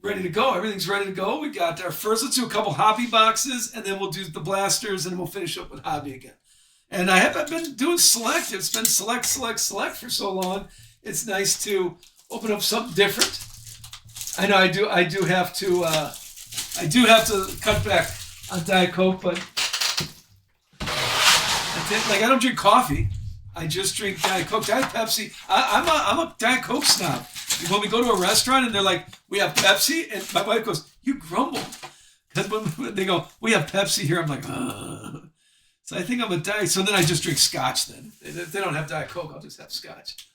ready to go. Everything's ready to go. We got our first, let's do a couple hobby boxes, and then we'll do the blasters, and then we'll finish up with hobby again. And I haven't been doing select. It's been select for so long. It's nice to open up something different. I know I do have to cut back on Diet Coke, but I don't drink coffee. I just drink Diet Coke. Diet Pepsi. I'm a Diet Coke snob. When we go to a restaurant and they're like, we have Pepsi, and my wife goes, you grumble. Because when they go, we have Pepsi here, I'm like, ugh. So I think I'm a Diet. So then I just drink Scotch then. If they don't have Diet Coke, I'll just have Scotch.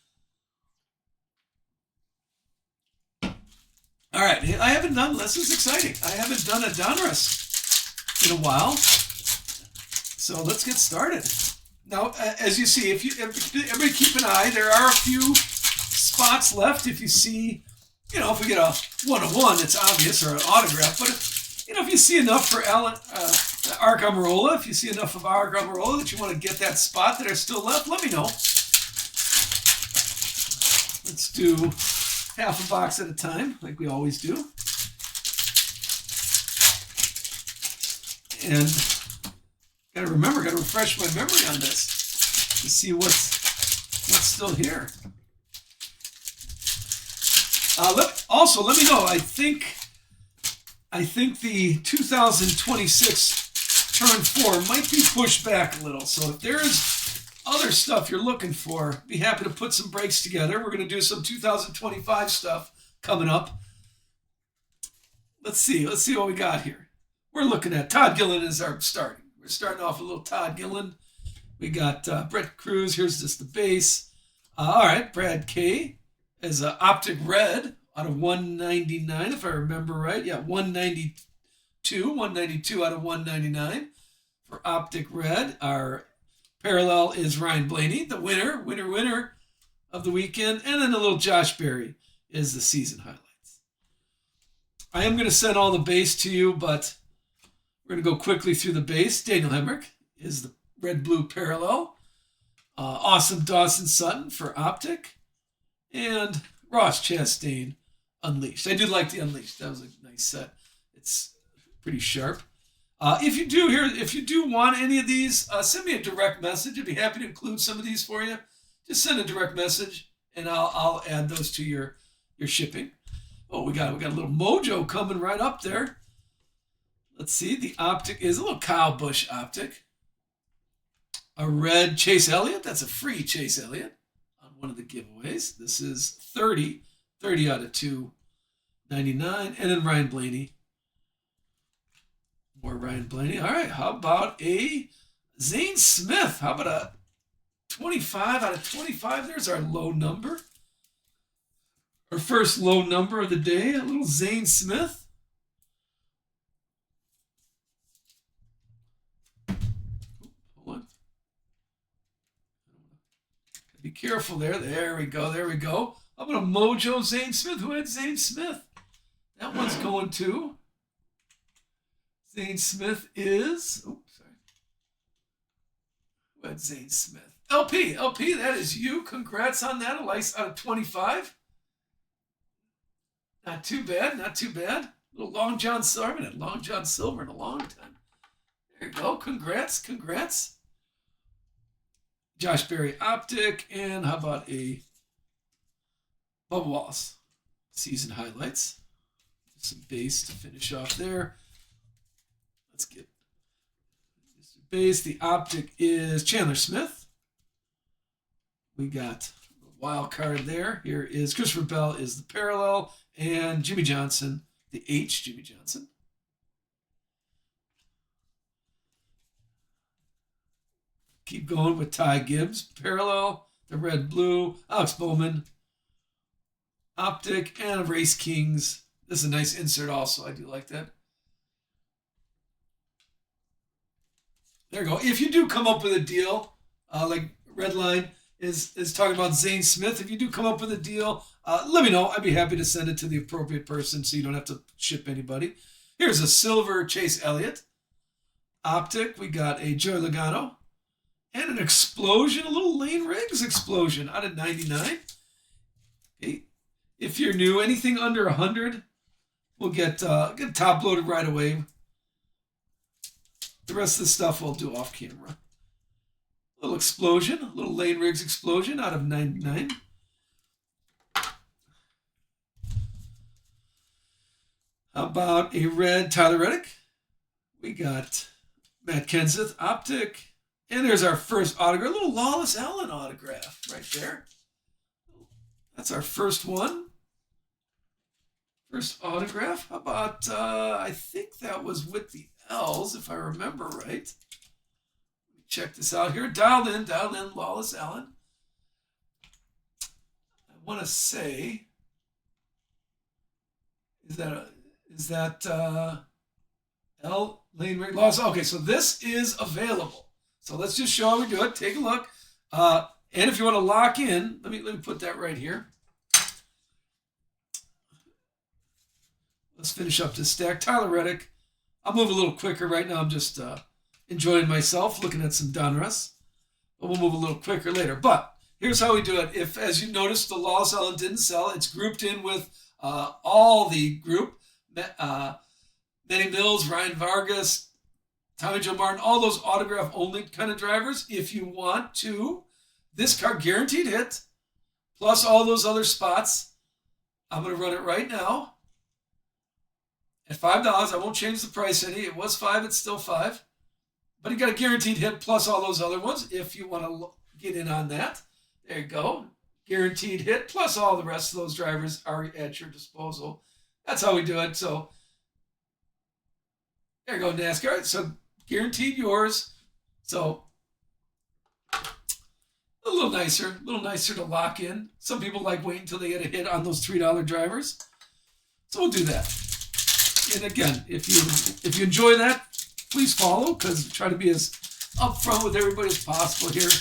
All right, I haven't done, this is exciting. I haven't done a Donruss in a while. So let's get started. Now, as you see, everybody keep an eye. There are a few spots left. If you see, if we get a 1-1, it's obvious, or an autograph. But if you see enough for Arc Amarola, if you see enough of Arc Amarola that you want to get that spot that are still left, let me know. Let's do half a box at a time, like we always do. And gotta refresh my memory on this to see what's still here. Let me know. I think the 2026 turn 4 might be pushed back a little. So if there is other stuff you're looking for, be happy to put some breaks together. We're going to do some 2025 stuff coming up. Let's see what we got here. We're looking at Todd Gillen is our starting. We're starting off with a little Todd Gillen. We got Brett Cruz. Here's just the base. All right, Brad K as an Optic Red out of 199, if I remember right. Yeah, 192 out of 199 for Optic Red. Our parallel is Ryan Blaney, the winner of the weekend. And then a little Josh Berry is the season highlights. I am going to send all the base to you, but we're going to go quickly through the base. Daniel Hemrick is the red-blue parallel. Awesome Dawson Sutton for Optic. And Ross Chastain Unleashed. I do like the Unleashed. That was a nice set. It's pretty sharp. If you do want any of these, send me a direct message. I'd be happy to include some of these for you. Just send a direct message, and I'll add those to your shipping. Oh, we got a little mojo coming right up there. Let's see. The Optic is a little Kyle Busch Optic. A red Chase Elliott. That's a free Chase Elliott on one of the giveaways. This is 30 out of 299. And then Ryan Blaney. More Ryan Blaney. All right. How about a Zane Smith? How about a 25 out of 25? There's our low number. Our first low number of the day. A little Zane Smith. Be careful there. There we go. How about a Mojo Zane Smith? Who had Zane Smith? That one's going to. Zane Smith is. Oops, sorry. Who had Zane Smith? LP, that is you. Congrats on that. A lice out of 25. Not too bad. A little Long John Silver. I haven't had Long John Silver in a long time. There you go. Congrats. Josh Berry Optic, and how about a Bubba Wallace season highlights? Some base to finish off there. Let's get this base. The Optic is Chandler Smith. We got a wild card there. Here is Christopher Bell is the parallel, and Jimmy Johnson, the H, Jimmy Johnson. Keep going with Ty Gibbs. Parallel, the red-blue. Alex Bowman. Optic, and Race Kings. This is a nice insert also. I do like that. There you go. If you do come up with a deal, like Redline is talking about Zane Smith, if you do come up with a deal, let me know. I'd be happy to send it to the appropriate person so you don't have to ship anybody. Here's a silver Chase Elliott. Optic, we got a Joey Logano. And an explosion, a little Lane Riggs explosion out of 99. Okay. If you're new, anything under 100, we'll get top loaded right away. The rest of the stuff we'll do off camera. A little explosion, a little Lane Riggs explosion out of 99. How about a red Tyler Reddick? We got Matt Kenseth optic. And there's our first autograph, a little Lawless Allen autograph right there. That's our first one. First autograph. How about, I think that was with the L's, if I remember right. Check this out here. Dialed in, Lawless Allen. I want to say, is that L Lane Rig Lawless? Okay, so this is available. So let's just show how we do it. Take a look. And if you want to lock in, let me put that right here. Let's finish up this stack. Tyler Reddick. I'll move a little quicker right now. I'm just enjoying myself, looking at some Donruss. But we'll move a little quicker later. But here's how we do it. If, as you noticed, the Lawless Allen didn't sell, it's grouped in with all the group. Benny Mills, Ryan Vargas, Tommy Joe Martin, all those autograph-only kind of drivers. If you want to, this card guaranteed hit, plus all those other spots. I'm going to run it right now. At $5, I won't change the price any. It was $5, it's still $5. But you got a guaranteed hit plus all those other ones if you want to get in on that. There you go. Guaranteed hit plus all the rest of those drivers are at your disposal. That's how we do it. So there you go, NASCAR. So guaranteed yours. So a little nicer to lock in. Some people like waiting until they get a hit on those $3 drivers. So we'll do that. And again, if you enjoy that, please follow, because try to be as upfront with everybody as possible here.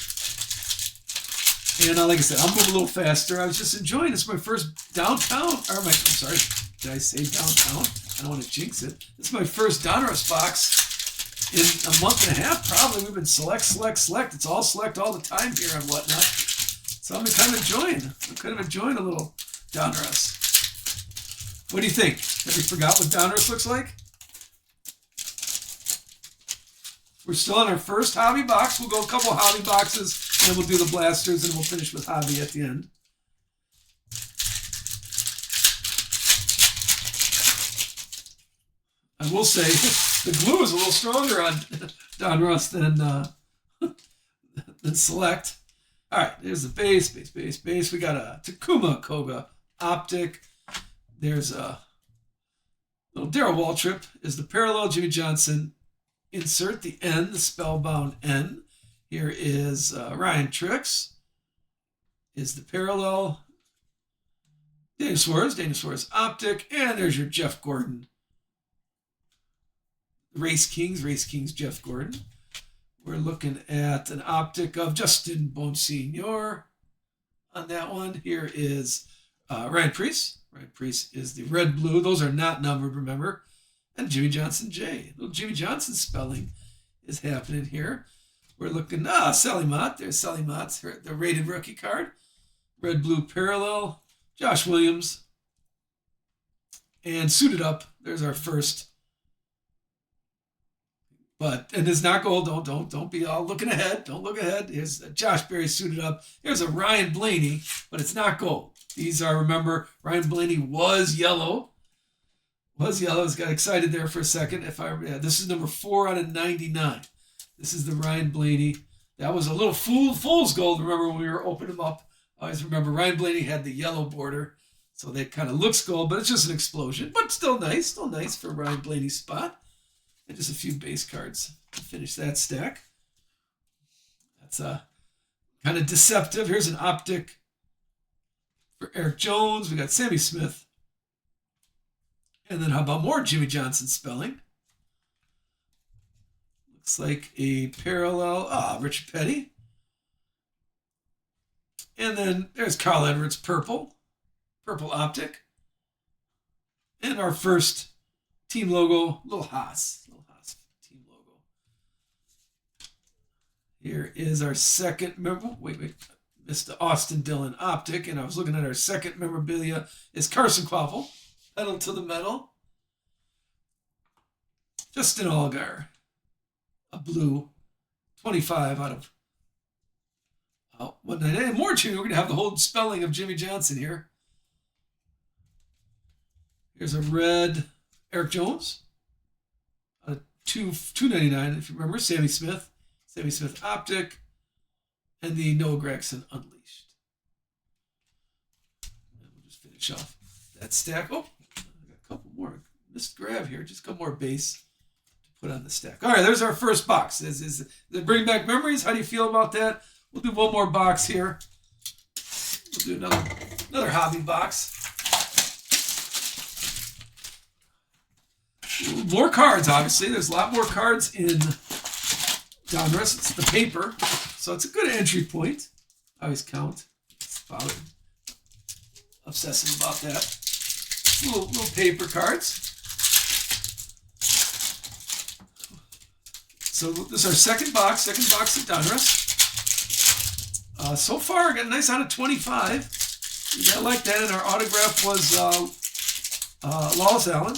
And like I said, I'll move a little faster. I was just enjoying this. My first downtown, I'm sorry, did I say downtown? I don't want to jinx it. This is my first Donruss box in a month and a half, probably. We've been select. It's all select all the time here and whatnot. So I'm kind of enjoying a little Donruss. What do you think? Have you forgot what Donruss looks like? We're still in our first hobby box. We'll go a couple hobby boxes, and then we'll do the blasters, and we'll finish with hobby at the end. I will say the glue is a little stronger on Donruss than Select. All right, there's the base. We got a Takuma Koga optic. There's a little Darrell Waltrip is the parallel. Jimmy Johnson. Insert the N, the spellbound N. Here is Ryan Trix. Is the parallel. Dana Suarez optic. And there's your Jeff Gordon. Race Kings, Jeff Gordon. We're looking at an optic of Justin Bonsignor on that one. Here is Ryan Preece. Ryan Preece is the red-blue. Those are not numbered, remember. And Jimmy Johnson J. Little Jimmy Johnson spelling is happening here. We're looking, Sally Mott. There's Sally Mott, the rated rookie card. Red-blue parallel. Josh Williams. And suited up, there's our first. And it's not gold. Don't be all looking ahead. Don't look ahead. Here's Josh Berry suited up. Here's a Ryan Blaney, but it's not gold. These are, remember, Ryan Blaney was yellow. Got excited there for a second. This is number 4 out of 99. This is the Ryan Blaney. That was a little fool's gold. Remember when we were opening them up? I always remember Ryan Blaney had the yellow border, so that kind of looks gold, but it's just an explosion. But still nice for Ryan Blaney's spot. And just a few base cards to finish that stack. That's kind of deceptive. Here's an optic for Eric Jones. We got Sammy Smith. And then how about more Jimmy Johnson spelling? Looks like a parallel. Richard Petty. And then there's Carl Edwards purple optic. And our first team logo, little Haas team logo. Here is our second missed the Austin Dillon optic, and I was looking at our second memorabilia is Carson Kvapil, pedal to the metal. Justin Allgaier, a blue, 25 out of 199. And more Jimmy. We're going to have the whole spelling of Jimmy Johnson here. Here's a red Eric Jones, a 299 if you remember. Sammy Smith Optic, and the Noah Gregson Unleashed. And we'll just finish off that stack. Oh, I got a couple more. Missed grab here. Just a couple more base to put on the stack. All right, there's our first box. Is bring back memories? How do you feel about that? We'll do one more box here. We'll do another hobby box. More cards, obviously. There's a lot more cards in Donruss. It's the paper, so it's a good entry point. I always count. It's about obsessive about that. Little paper cards. So this is our second box of Donruss. So far, I got a nice out of 25. I like that, and our autograph was Lawless Allen.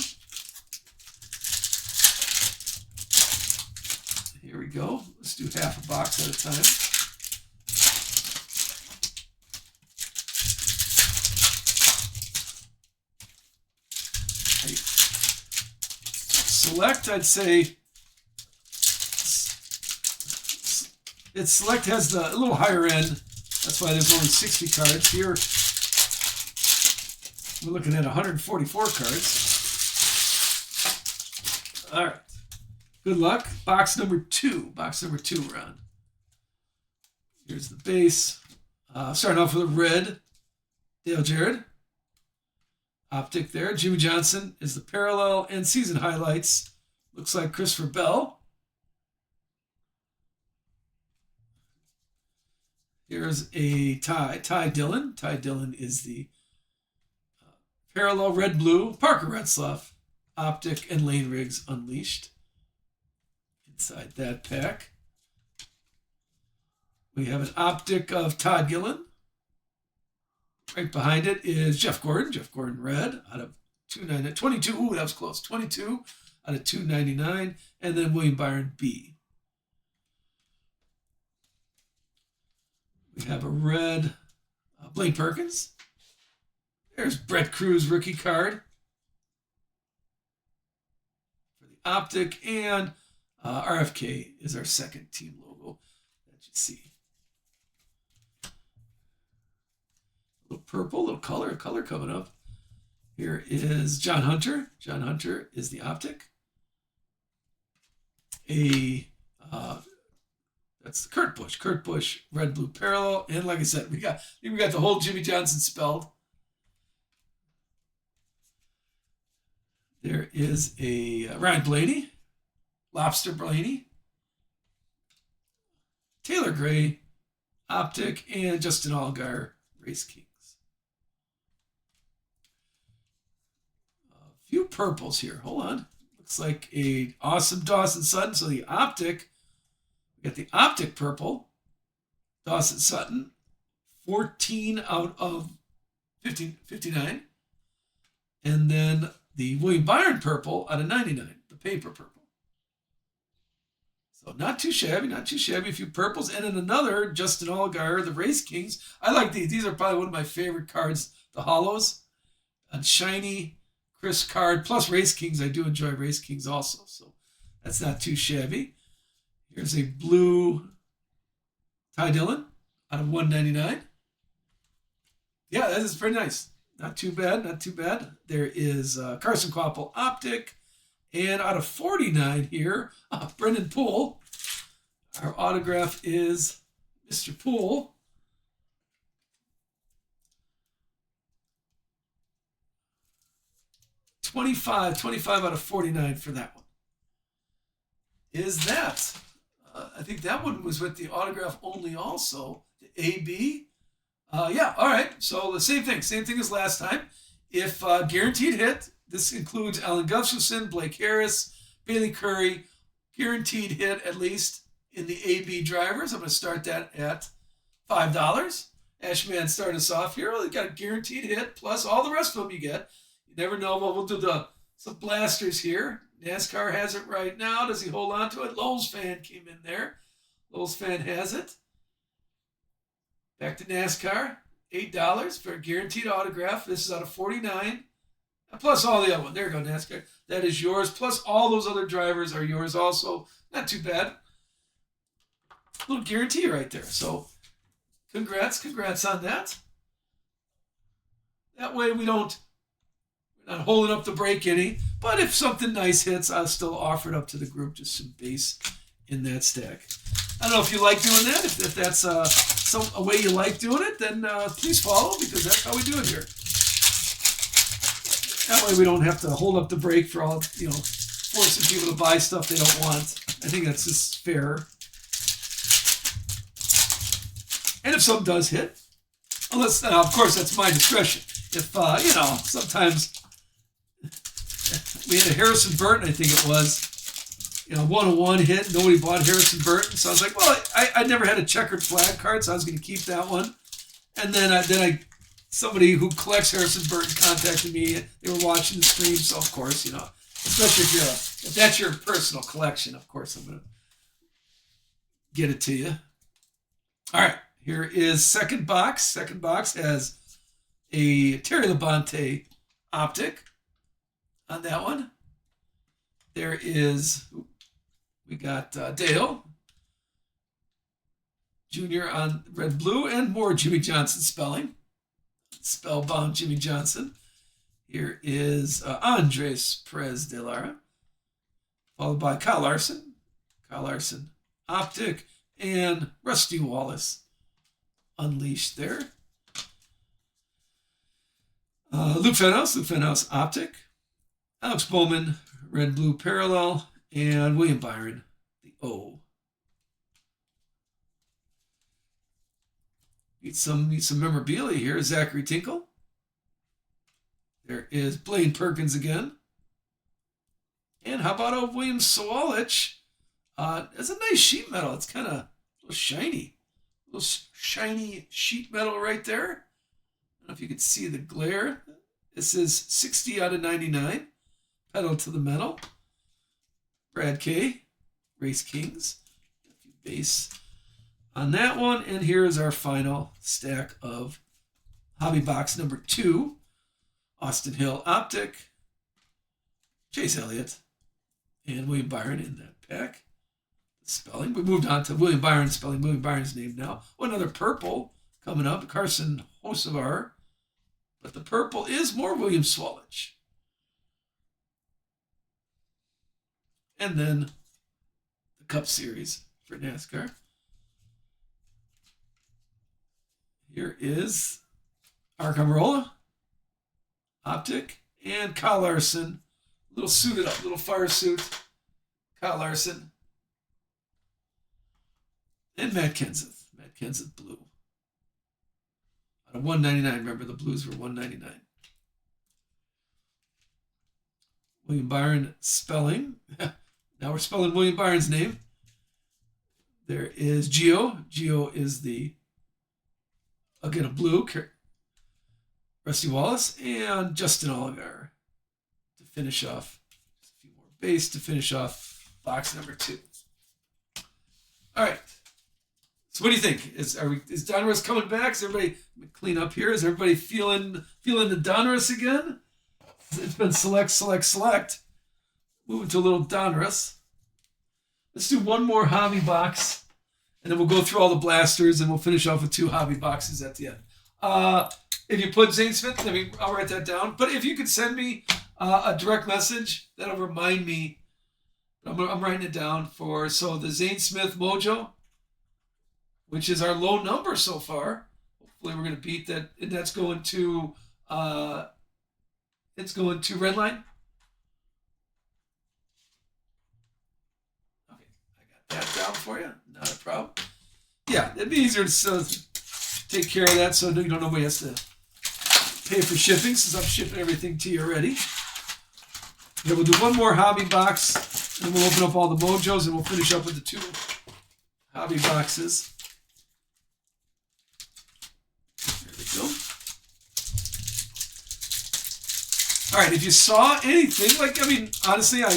Here we go. Let's do half a box at a time. Select, I'd say, Select has a little higher end. That's why there's only 60 cards. Here, we're looking at 144 cards. All right. Good luck. Box number 2. We're on. Here's the base. Starting off with a red Dale Jarrett. Optic there. Jimmy Johnson is the parallel and season highlights. Looks like Christopher Bell. Here's a Ty Dillon. Ty Dillon is the parallel red-blue. Parker Retzlaff. Optic and Lane Riggs Unleashed. Inside that pack, we have an optic of Todd Gillen. Right behind it is Jeff Gordon. Jeff Gordon red out of 22. Ooh, that was close. 22 out of 299. And then William Byron B. We have a red Blaine Perkins. There's Brett Cruz rookie card for the optic, and RFK is our second team logo that you see. A little purple, a little color coming up. Here is John Hunter. John Hunter is the optic. That's Kurt Busch. Kurt Busch, red blue parallel, and like I said, we got the whole Jimmy Johnson spelled. There is a Ryan Blaney. Lobster Blaney, Taylor Gray, Optic, and Justin Allgaier, Race Kings. A few purples here. Hold on. Looks like a awesome Dawson Sutton. So the Optic, we got the Optic purple, Dawson Sutton, 14 out of 59. And then the William Byron purple out of 99, the paper purple. So not too shabby. A few purples. And then another, Justin Allgaier, the Race Kings. I like these. These are probably one of my favorite cards, the Hollows. A shiny Chris card, plus Race Kings. I do enjoy Race Kings also. So that's not too shabby. Here's a blue Ty Dillon out of 199. Yeah, that is pretty nice. Not too bad. There is Carson Kvapil Optic. And out of 49 here, Brendan Poole. Our autograph is Mr. Poole. 25 out of 49 for that one. Is that? I think that one was with the autograph only also. The AB. Yeah, all right. So the same thing as last time. If guaranteed hit, this includes Alan Gustafson, Blake Harris, Bailey Curry, guaranteed hit at least in the AB drivers. I'm going to start that at $5. Ashman started us off here. We got a guaranteed hit plus all the rest of them you get. You never know. Well, we'll do some blasters here. NASCAR has it right now. Does he hold on to it? Lowell's fan came in there. Lowell's fan has it. Back to NASCAR. $8 for a guaranteed autograph. This is out of 49. Plus all the other one. There you go, NASCAR. That is yours. Plus all those other drivers are yours also. Not too bad. Little guarantee right there. So congrats on that. That way we're not holding up the break any. But if something nice hits, I'll still offer it up to the group. Just some base in that stack. I don't know if you like doing that. If that's a way you like doing it, then please follow, because that's how we do it here. That way we don't have to hold up the break for all, forcing people to buy stuff they don't want. I think that's just fair. And if something does hit, unless, of course, that's my discretion. If, sometimes we had a Harrison Burton, I think it was, 101 hit. Nobody bought Harrison Burton. So I was like, well, I never had a checkered flag card, so I was going to keep that one. And then somebody who collects Harrison Burton contacted me. They were watching the stream, so of course, especially if that's your personal collection, of course, I'm going to get it to you. All right, here is second box. Second box has a Terry Labonte optic on that one. We got Dale Jr. on red, blue, and more Jimmy Johnson spelling. Spellbound Jimmy Johnson. Here is Andres Perez de Lara, followed by Kyle Larson. Kyle Larson optic, and Rusty Wallace unleashed there. Luke Fenhouse optic. Alex Bowman, red, blue parallel, and William Byron, the O. Need some memorabilia here. Zachary Tinkle. There is Blaine Perkins again. And how about a William Sawalich? It's a nice sheet metal. It's kind of a little shiny. A little shiny sheet metal right there. I don't know if you can see the glare. This is 60 out of 99. Pedal to the metal. Brad K. Race Kings. A few base on that one. And here is our final stack of hobby box number 2. Austin Hill optic. Chase Elliott. And William Byron in that pack. Spelling. We moved on to William Byron spelling. William Byron's name now. Another purple coming up. Carson Hocevar. But the purple is more William Sawalich. And then the Cup Series for NASCAR. Here is Ark Amarola, optic, and Kyle Larson. A little suited up, little fire suit. Kyle Larson. And Matt Kenseth. Matt Kenseth blue. Out of 199. Remember, the blues were 199. William Byron spelling. Now we're spelling William Byron's name. There is Gio. Gio is again, a blue. Rusty Wallace and Justin Allgaier to finish off. Just a few more base to finish off box number 2. All right. So what do you think? Is Donruss coming back? Is everybody clean up here? Is everybody feeling the Donruss again? It's been select. Moving to a little Donruss. Let's do one more hobby box, and then we'll go through all the blasters, and we'll finish off with 2 hobby boxes at the end. If you put Zane Smith, I'll write that down. But if you could send me a direct message, that'll remind me. I'm writing it down so the Zane Smith Mojo, which is our low number so far. Hopefully we're going to beat that. And that's going to Redline. Okay, I got that down for you. Not a problem. Yeah, it'd be easier to take care of that so nobody has to pay for shipping, since I'm shipping everything to you already. Then we'll do one more hobby box, and we'll open up all the Mojos, and we'll finish up with the 2 hobby boxes. There we go. All right, if you saw anything, honestly, I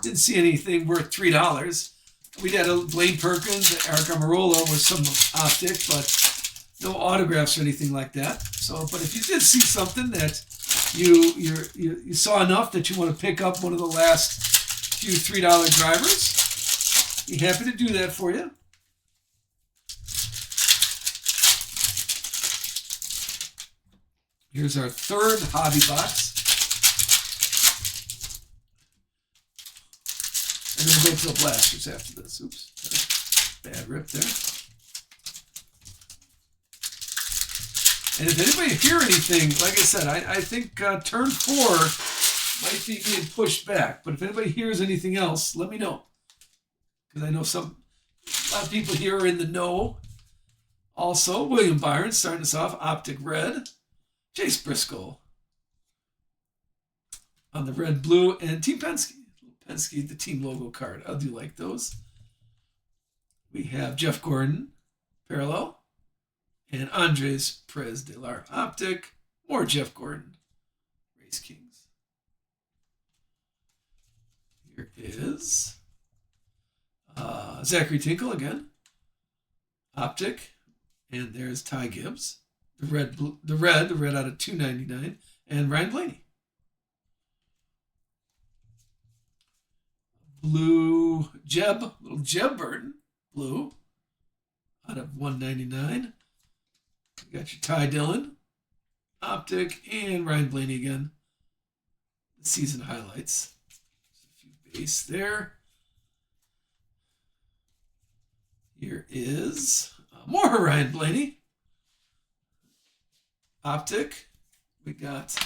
didn't see anything worth $3. We had a Blaine Perkins, Eric Amarola with some optic, but no autographs or anything like that. So, but if you did see something that you saw enough that you want to pick up one of the last few $3 drivers, be happy to do that for you. Here's our third hobby box. And then we'll go to the blasters after this. Oops, bad rip there. And if anybody hear anything, like I said, I think turn 4 might be being pushed back. But if anybody hears anything else, let me know. Because I know a lot of people here are in the know. Also, William Byron starting us off, Optic Red. Chase Briscoe on the red, blue, and Team Penske. Penske, the team logo card. I do like those. We have Jeff Gordon, parallel, and Andres Perez de la Optic. More Jeff Gordon, Race Kings. Here is Zachary Tinkle again, Optic, and there's Ty Gibbs. The red out of $2.99, and Ryan Blaney. Blue little Jeb Burton, blue, out of $1.99. You got your Ty Dillon, Optic, and Ryan Blaney again. The season highlights. There's a few base there. Here is more Ryan Blaney. Optic. We got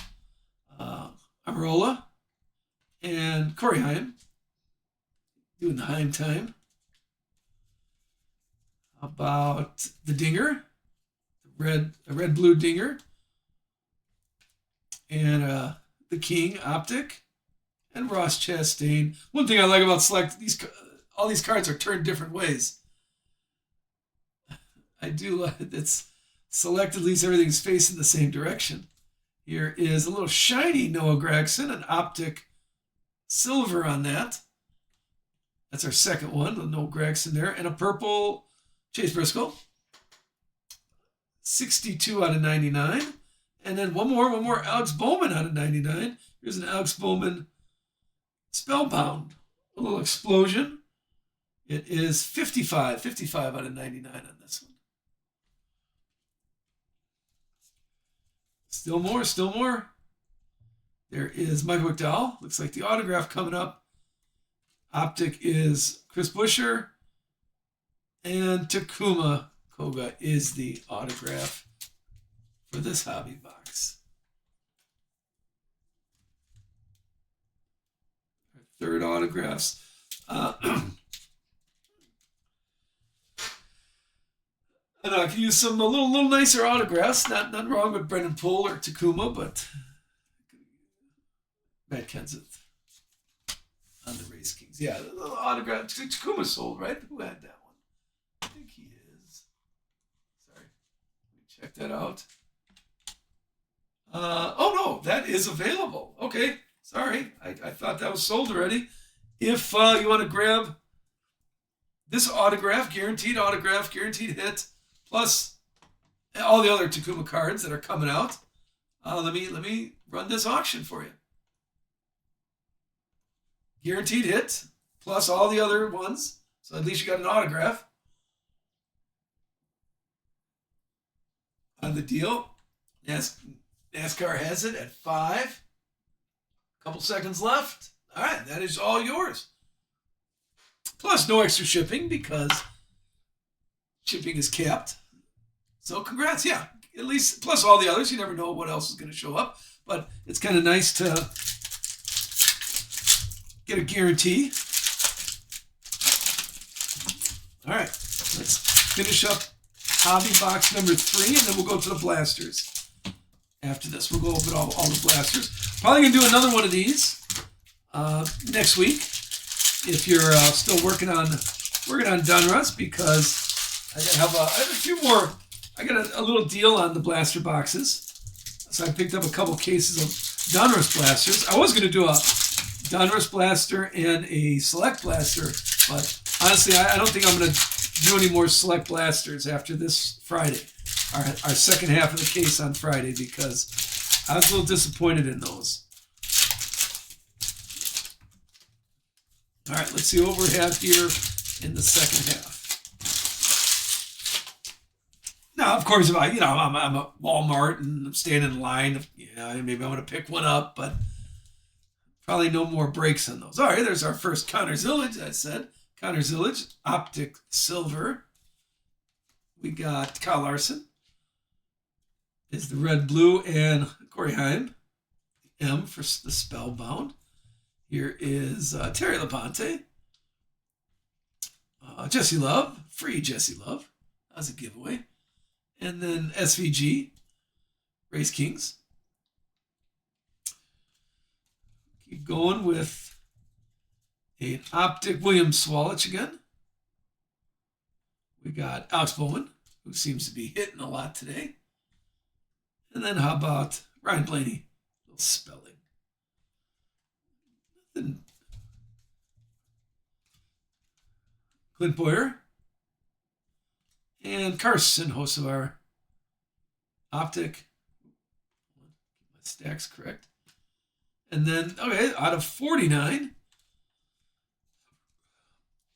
Amarola and Corey Heim doing the Heim time. How about the Dinger, a red blue Dinger, and the King Optic, and Ross Chastain. One thing I like about Select, all these cards are turned different ways. I do like it's Select, at least everything's facing the same direction. Here is a little shiny Noah Gragson, an Optic silver on that. That's our second one, the Noah Gragson there, and a purple Chase Briscoe. 62 out of 99. And then one more Alex Bowman out of 99. Here's an Alex Bowman Spellbound. A little explosion. It is 55 out of 99 on this one. Still more. There is Michael McDowell. Looks like the autograph coming up. Optic is Chris Buescher. And Takuma Koga is the autograph for this hobby box. Our third autographs. And I can use some a little nicer autographs. Nothing wrong with Brendan Poole or Takuma, but Matt Kenseth on the Race Kings. Yeah, the little autograph. Takuma sold, right? Who had that one? I think he is. Sorry. Let me check that out. Oh, no, that is available. Okay, sorry. I thought that was sold already. If you want to grab this autograph, guaranteed hit, plus all the other Takuma cards that are coming out, let me run this auction for you. Guaranteed hit, plus all the other ones. So at least you got an autograph on the deal. NASCAR has it at 5. Couple seconds left. All right, that is all yours. Plus no extra shipping because shipping is capped. So congrats, yeah. At least, plus all the others. You never know what else is going to show up. But it's kind of nice to get a guarantee. All right, let's finish up hobby box number 3, and then we'll go to the blasters. After this, we'll go over all the blasters. Probably going to do another one of these next week if you're still working on Donruss, because I have a few more. I got a little deal on the blaster boxes. So I picked up a couple cases Donruss blasters. I was going to do a Donruss blaster and a select blaster, but honestly, I don't think I'm going to do any more select blasters after this Friday, our second half of the case on Friday, because I was a little disappointed in those. All right, let's see what we have here in the second half. Now, of course, if I'm at Walmart and I'm standing in line, maybe I'm going to pick one up, but probably no more breaks on those. All right, there's our first Connor Zillage, I said. Connor Zillage, Optic Silver. We got Kyle Larson. Is the red, blue, and Corey Haim. M for the Spellbound. Here is Terry Labonte. Jesse Love. Free Jesse Love. That was a giveaway. And then SVG. Race Kings. Keep going with an Optic William Swalich again. We got Alex Bowman, who seems to be hitting a lot today. And then how about Ryan Blaney? A little spelling. Nothing. Clint Boyer. And Carson Hocevar. Optic. Get my stacks correct. And then, okay, out of 49.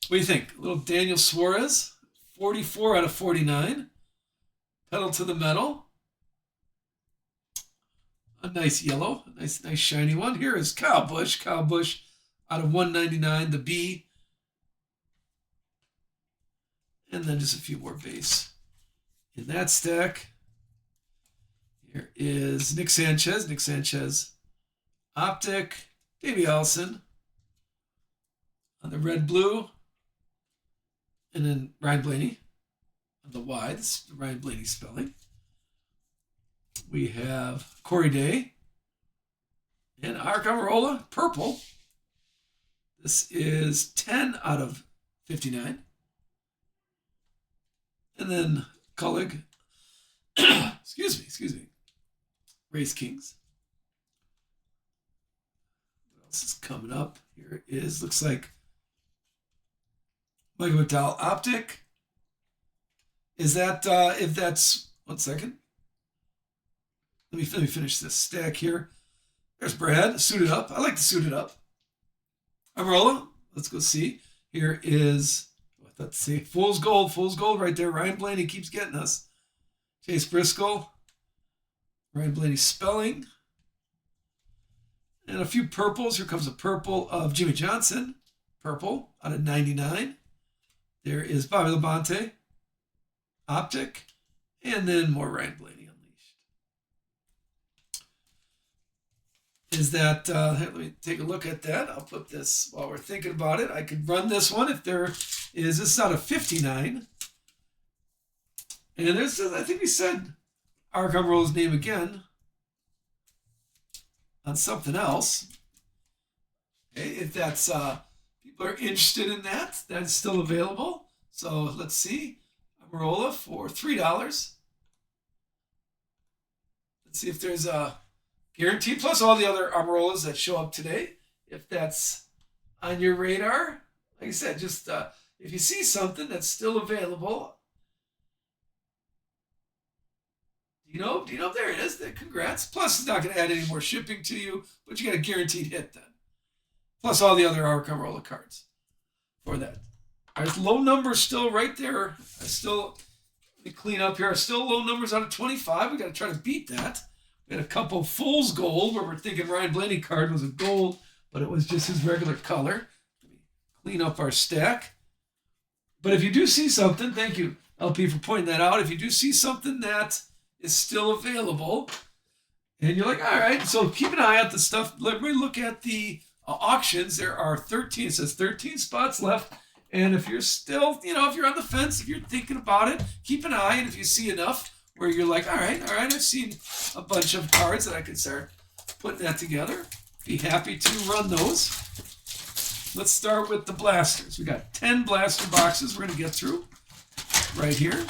What do you think? A little Daniel Suarez. 44 out of 49. Pedal to the metal. A nice yellow. A nice shiny one. Here is Kyle Busch. Kyle Busch out of 199. The B. And then just a few more base in that stack. Here is Nick Sanchez. Nick Sanchez. Optic. Davey Allison. On the red, blue. And then Ryan Blaney on the Y. This is the Ryan Blaney spelling. We have Corey Day. And Arc Amarola, purple. This is 10 out of 59. And then Cullig. excuse me. Race Kings. What else is coming up? Here it is. Looks like Michael McDowell Optic. Is that, if that's, one second. Let me finish this stack here. There's Brad, suited up. I like to suit it up. Amarola, let's go see. Here is, let's see, Fool's Gold right there. Ryan Blaney keeps getting us. Chase Briscoe. Ryan Blaney spelling. And a few purples. Here comes a purple of Jimmy Johnson. Purple out of 99. There is Bobby Labonte. Optic. And then more Ryan Blaney Unleashed. Is that, let me take a look at that. I'll put this while we're thinking about it. I could run this one if there is. This is out of 59. And there's, I think we said Arc Amarola's name again on something else. Okay, if that's, people are interested in that, that's still available. So let's see. Amarola for $3. Let's see if there's a guarantee, plus all the other Amarolas that show up today. If that's on your radar, like I said, just if you see something that's still available, there it is. Congrats. Plus, it's not going to add any more shipping to you, but you got a guaranteed hit then. Plus all the other Arc Amarola cards for that. There's low numbers still right there. Let me clean up here. Still low numbers out of 25. We got to try to beat that. We had a couple Fool's Gold where we're thinking Ryan Blaney card was a gold, but it was just his regular color. Let me clean up our stack. But if you do see something, thank you, LP, for pointing that out. If you do see something that is still available, and you're like, all right, so keep an eye out the stuff. Let me look at the auctions. There are 13. It says 13 spots left. And if you're still, if you're on the fence, if you're thinking about it, keep an eye. And if you see enough where you're like, all right, I've seen a bunch of cards that I could start putting that together. Be happy to run those. Let's start with the blasters. We got 10 blaster boxes we're going to get through right here.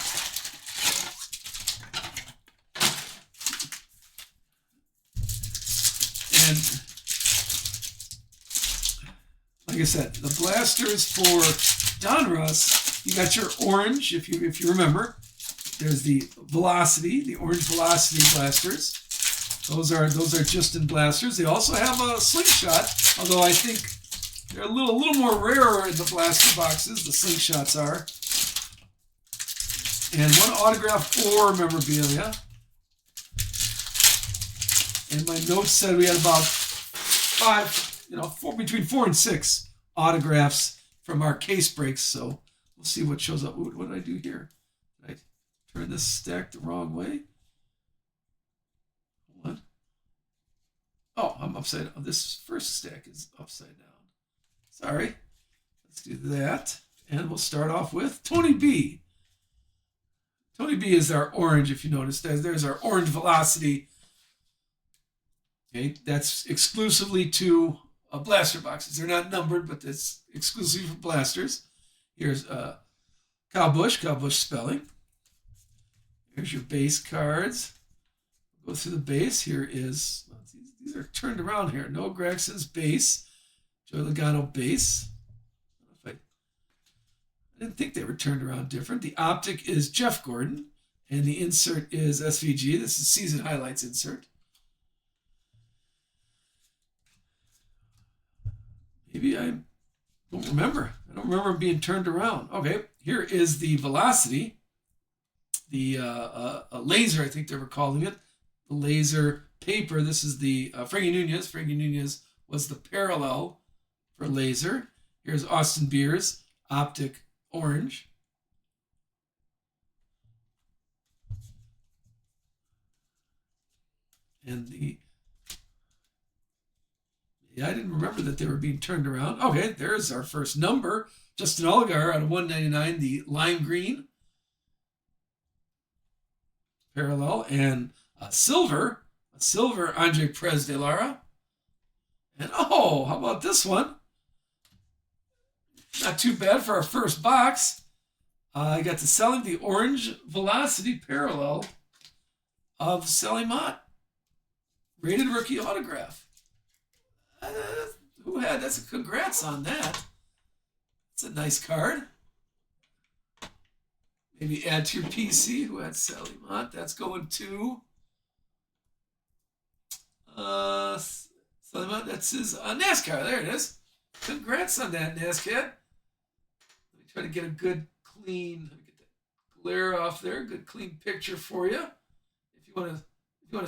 And like I said, the blasters for Donruss, you got your orange, if you remember. There's the Velocity, the orange Velocity blasters. Those are just in blasters. They also have a slingshot, although I think they're a little more rarer in the blaster boxes. The slingshots are. And one autograph or memorabilia. And my notes said we had about between 4 and 6 autographs from our case breaks. So we'll see what shows up. What did I do here? Did I turn this stack the wrong way? Hold on. Oh, I'm upside down. This first stack is upside down. Sorry. Let's do that. And we'll start off with Tony B. Tony B is our orange, if you notice. There's our orange Velocity. Okay, that's exclusively to blaster boxes. They're not numbered, but that's exclusively for blasters. Here's Kyle Busch spelling. Here's your base cards. Go through the base. Here is, these are turned around here. Noah Gregson's base. Joey Logano base. I didn't think they were turned around different. The optic is Jeff Gordon, and the insert is SVG. This is season highlights insert. Maybe I don't remember. I don't remember being turned around. Okay, here is the Velocity. The laser, I think they were calling it. The laser paper. This is the Frankie Nunez. Frankie Nunez was the parallel for laser. Here's Austin Beers, optic orange. And I didn't remember that they were being turned around. Okay, there's our first number. Justin Allgaier out of 199, the lime green. Parallel. And a silver Andre Perez de Lara. And oh, how about this one? Not too bad for our first box. I got to selling the orange Velocity parallel of Sally Mott. Rated rookie autograph. That's a congrats on that. It's a nice card. Maybe add to your PC. Who had Sally Mott? That's going to Sally Mott. That's his NASCAR. There it is. Congrats on that, NASCAR. Let me try to get a good clean. Let me get that glare off there. Good clean picture for you. If you want to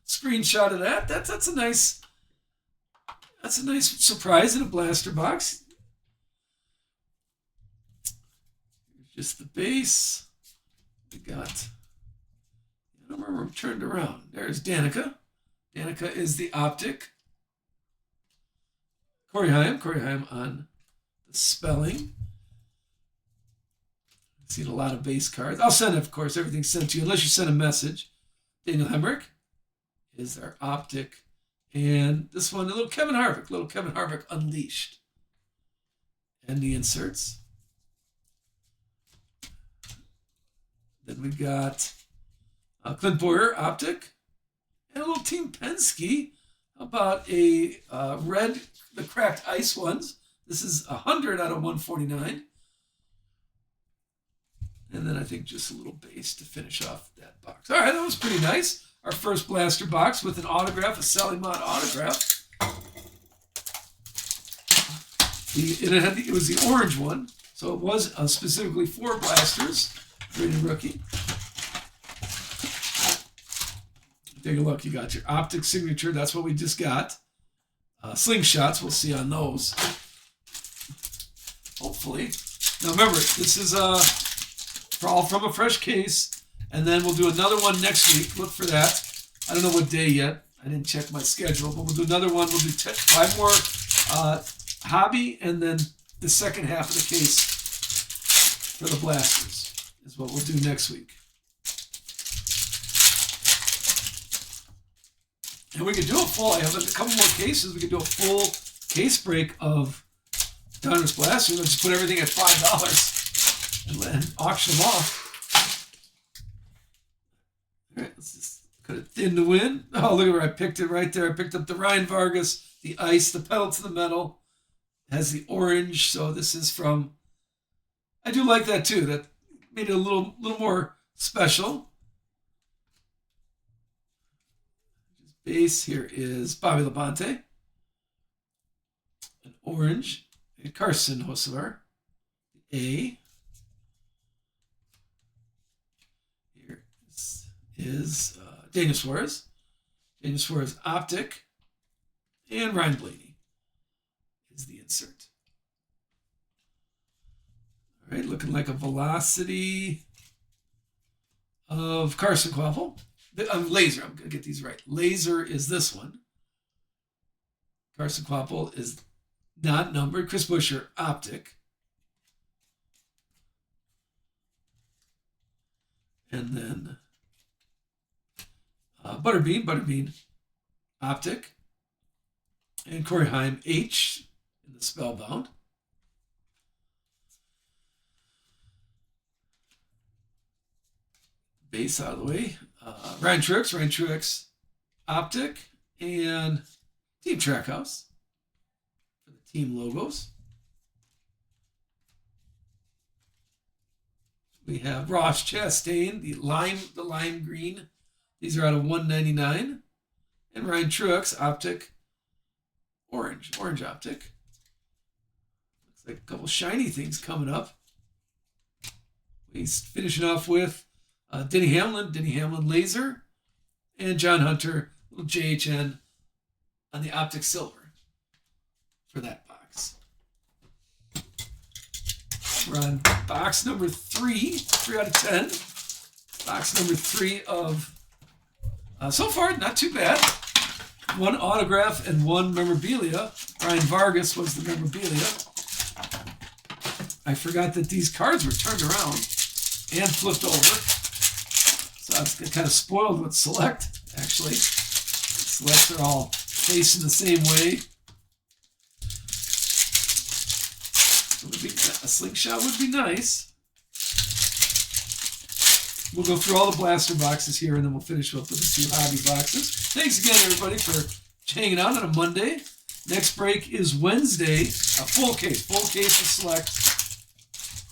screenshot of that. That's a nice. That's a nice surprise in a blaster box. Here's just the base. We got, I don't remember, I'm turned around. There's Danica. Danica is the optic. Corey Haim on the spelling. I've seen a lot of base cards. I'll send, of course, everything's sent to you, unless you send a message. Daniel Hemrick is our optic. And this one, a little Kevin Harvick Unleashed. And the inserts. Then we got Clint Boyer, optic. And a little Team Penske. How about a red, the cracked ice ones. This is 100 out of 149. And then I think just a little base to finish off that box. All right, that was pretty nice. Our first blaster box with an autograph, a Sally Mott autograph. It was the orange one, so it was specifically for blasters. Rated rookie. Take a look. You got your optic signature. That's what we just got. Slingshots. We'll see on those. Hopefully. Now remember, this is all from a fresh case. And then we'll do another one next week. Look for that. I don't know what day yet. I didn't check my schedule, but we'll do another one. We'll do 5 more hobby, and then the second half of the case for the blasters is what we'll do next week. And we could do a full. I have a couple more cases. We could do a full case break of Donruss blasters. Let's just put everything at $5 and auction them off. All right, let's just Could have thinned to win. Oh, look at where I picked it right there. I picked up the Ryan Vargas, the ice, the pedal to the metal. It has the orange, so this is from. I do like that too. That made it a little more special. Base here is Bobby Labonte, an orange, and Carson Hocevar, A. Here is Daniel Suarez. Daniel Suarez optic, and Ryan Blaney is the insert. All right, looking like a velocity of Carson Quaffle. Laser, I'm going to get these right. Laser is this one. Carson Quaffle is not numbered. Chris Buescher, optic. And then Butterbean, optic. And Corey Heim, H in the Spellbound. Base out of the way. Ryan Truex, optic, and Team Trackhouse for the team logos. We have Ross Chastain, the lime green. These are out of 199. And Ryan Truex, optic, orange optic. Looks like a couple shiny things coming up. He's finishing off with Denny Hamlin laser, and John Hunter, little JHN on the optic silver for that box. We're on box number 3 out of 10. Box number 3 of, so far, not too bad. 1 autograph and 1 memorabilia. Ryan Vargas was the memorabilia. I forgot that these cards were turned around and flipped over. So I was kind of spoiled with Select, actually. Selects are all facing the same way. A slingshot would be nice. We'll go through all the blaster boxes here, and then we'll finish up with a few hobby boxes. Thanks again, everybody, for hanging out on a Monday. Next break is Wednesday. A full case of Select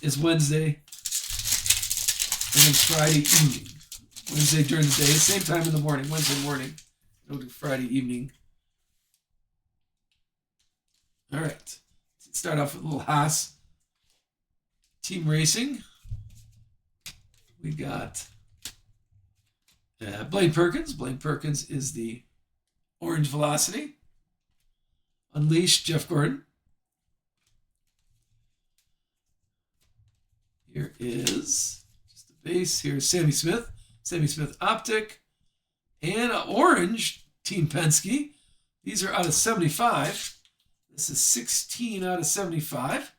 is Wednesday. And then Friday evening. Wednesday during the day, same time in the morning, Wednesday morning. We'll do Friday evening. All right. Let's start off with a little Haas team racing. We got Blaine Perkins. Blaine Perkins is the orange velocity. Unleashed, Jeff Gordon. Here is just the base. Here's Sammy Smith. Sammy Smith optic. And orange, Team Penske. These are out of 75. This is 16 out of 75.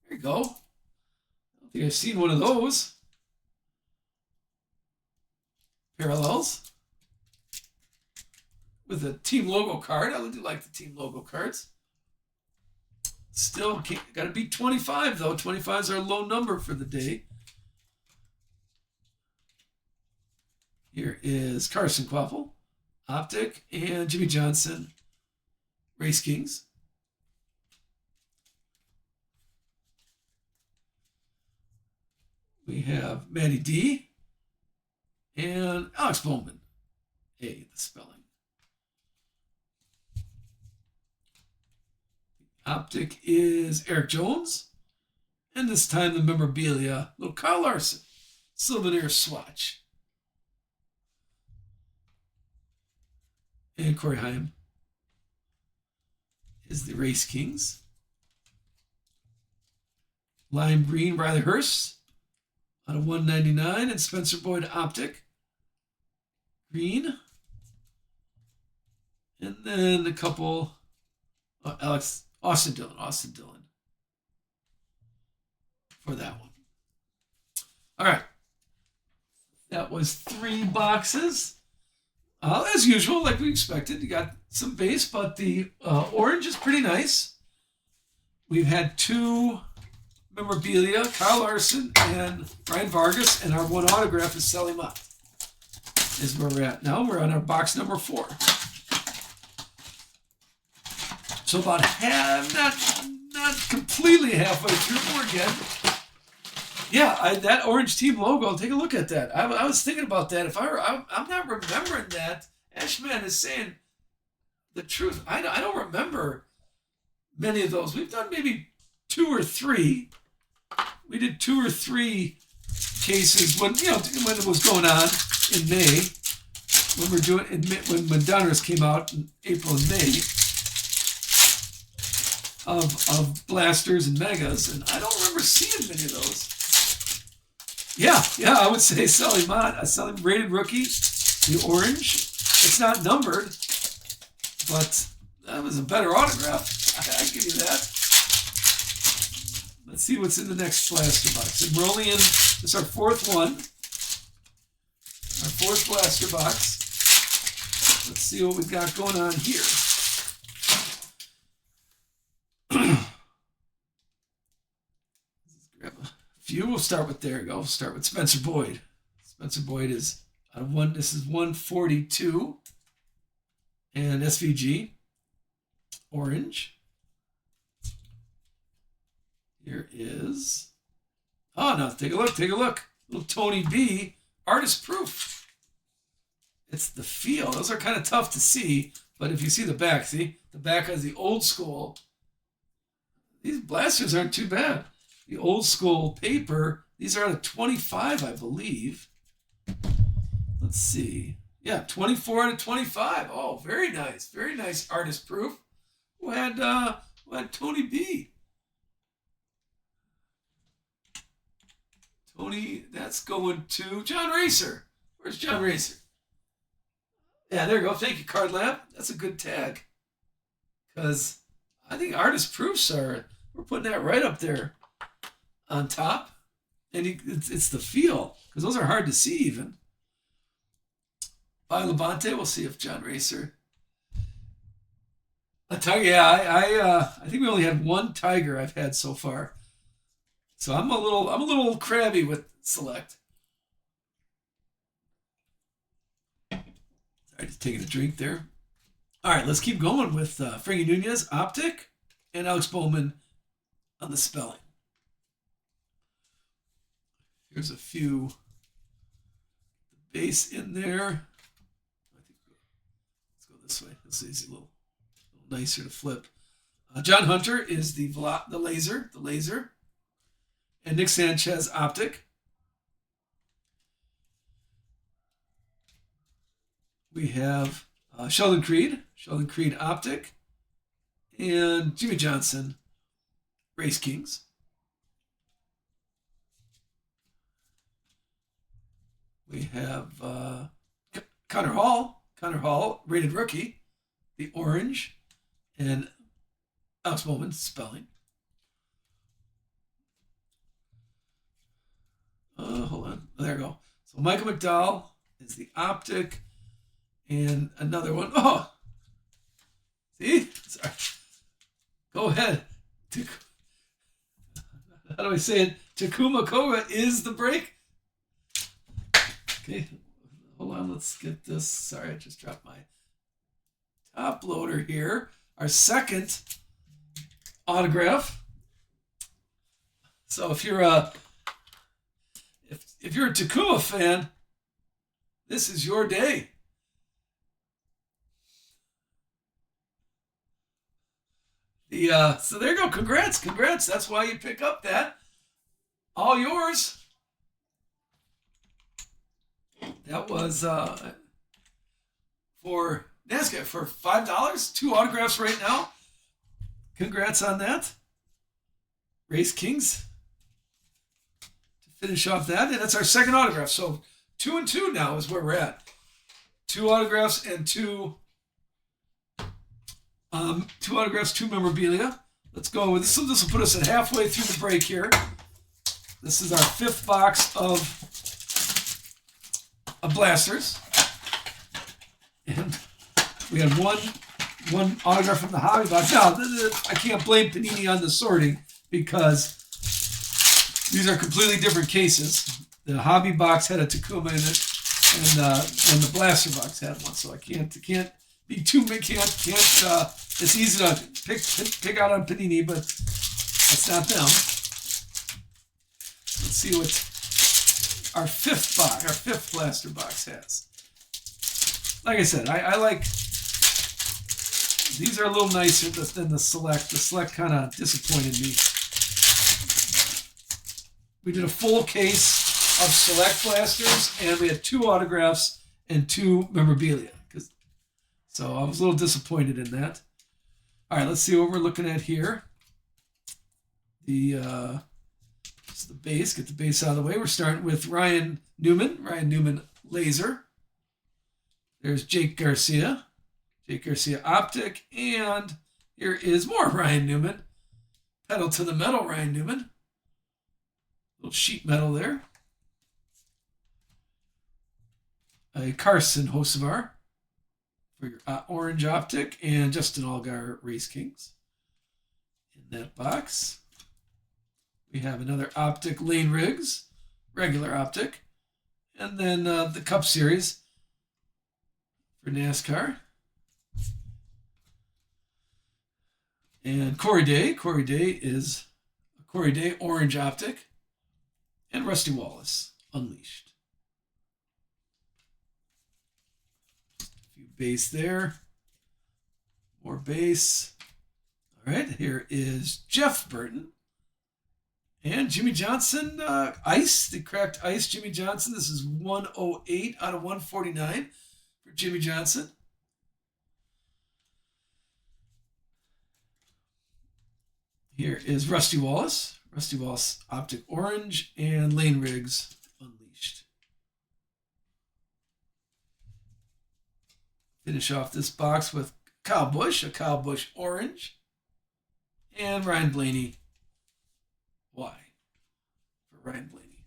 There you go. I don't think I've seen one of those. Parallels. With a team logo card. I do like the team logo cards. Still got to beat 25, though. 25 is our low number for the day. Here is Carson Quaffle, optic, and Jimmy Johnson, Race Kings. We have Matty D and Alex Bowman, A, the spelling. Optic is Eric Jones, and this time the memorabilia, little Kyle Larson, souvenir swatch. And Corey Heim is the Race Kings. Lime green, Riley Hurst out of 199, and Spencer Boyd optic. Green. And then a couple, Austin Dillon for that one. All right. That was 3 boxes. As usual, like we expected, you got some base, but the orange is pretty nice. We've had 2 memorabilia, Kyle Larson and Ryan Vargas, and our 1 autograph is Sally Mott. is where we're at now. We're on our box number 4. So about not completely halfway through. We're again. Yeah, that orange team logo. Take a look at that. I was thinking about that. I'm not remembering that. Ashman is saying the truth. I don't remember many of those. We've done maybe 2 or 3. We did 2 or 3 cases when it was going on in May. When Donruss came out in April and May of blasters and megas, and I don't remember seeing many of those. Yeah, I would say Sully rated rookie, the orange. It's not numbered, but that was a better autograph. I give you that. Let's see what's in the next blaster box. And we're only in, this is our 4th one. Our 4th blaster box. Let's see what we've got going on here. Grab a few. We'll start with, there we go. We'll start with Spencer Boyd. Spencer Boyd is out of one. This is 142. And SVG. Orange. Here is, oh no, take a look. Little Tony B, artist proof. It's the feel. Those are kind of tough to see, but if you see the back, the back has the old school. These blasters aren't too bad. The old school paper, these are out of 25, I believe. Let's see. Yeah, 24 out of 25. Oh, very nice artist proof. Who had Tony B? Tony, that's going to John Racer. Where's John Racer? Yeah, there you go. Thank you, Card Lab. That's a good tag. Because I think artist proofs we're putting that right up there on top. And it's the feel, because those are hard to see even. By Labonte, we'll see if John Racer. A tiger, yeah, I think we only had 1 tiger I've had so far. So I'm a little crabby with select. Sorry, just taking a drink there. All right, let's keep going with Frankie Nunez, Optic, and Alex Bowman on the spelling. Here's a few base in there. Let's go this way. This is a little nicer to flip. John Hunter is the laser. And Nick Sanchez, Optic. We have Sheldon Creed, Optic. And Jimmy Johnson, Race Kings. We have Connor Hall, rated rookie, the orange, and Alex Bowman, spelling. Hold on. There we go. So Michael McDowell is the Optic. And another one. Oh! See? Sorry. Go ahead. How do I say it? Takuma Koga is the break. Okay. Hold on. Let's get this. Sorry, I just dropped my top loader here. Our second autograph. So if you're a Takuma fan, this is your day. So there you go. Congrats. That's why you pick up that. All yours. That was for NASCAR for $5. 2 autographs right now. Congrats on that. Race Kings. Finish off that, and that's our second autograph. So 2 and 2 now is where we're at. 2 autographs and 2 autographs, 2 memorabilia. Let's go with this. This will put us at halfway through the break here. This is our 5th box of blasters, and we had one autograph from the hobby box. Now I can't blame Panini on the sorting because these are completely different cases. The hobby box had a Takuma in it, and the blaster box had one, so I can't be too big. It's easy to pick out on Panini, but that's not them. Let's see what our fifth blaster box has. Like I said, I like these are a little nicer than the Select. The Select kind of disappointed me. We did a full case of Select blasters, and we had 2 autographs and 2 memorabilia. So I was a little disappointed in that. All right, let's see what we're looking at here. Just the base. Get the base out of the way. We're starting with Ryan Newman laser. There's Jake Garcia optic, and here is more Ryan Newman. Pedal to the metal, Ryan Newman. Little sheet metal there. A Carson Hocevar for your orange optic, and Justin Allgaier Race Kings. In that box, we have another optic Lane Riggs, regular optic, and then the Cup Series for NASCAR. And Corey Day is a Corey Day orange optic, and Rusty Wallace Unleashed. A few base there, more base. All right, here is Jeff Burton and Jimmy Johnson Ice, the cracked ice Jimmy Johnson. This is 108 out of 149 for Jimmy Johnson. Here is Rusty Wallace optic orange, and Lane Riggs Unleashed. Finish off this box with Kyle Busch, a Kyle Busch orange, and Ryan Blaney Y for Ryan Blaney.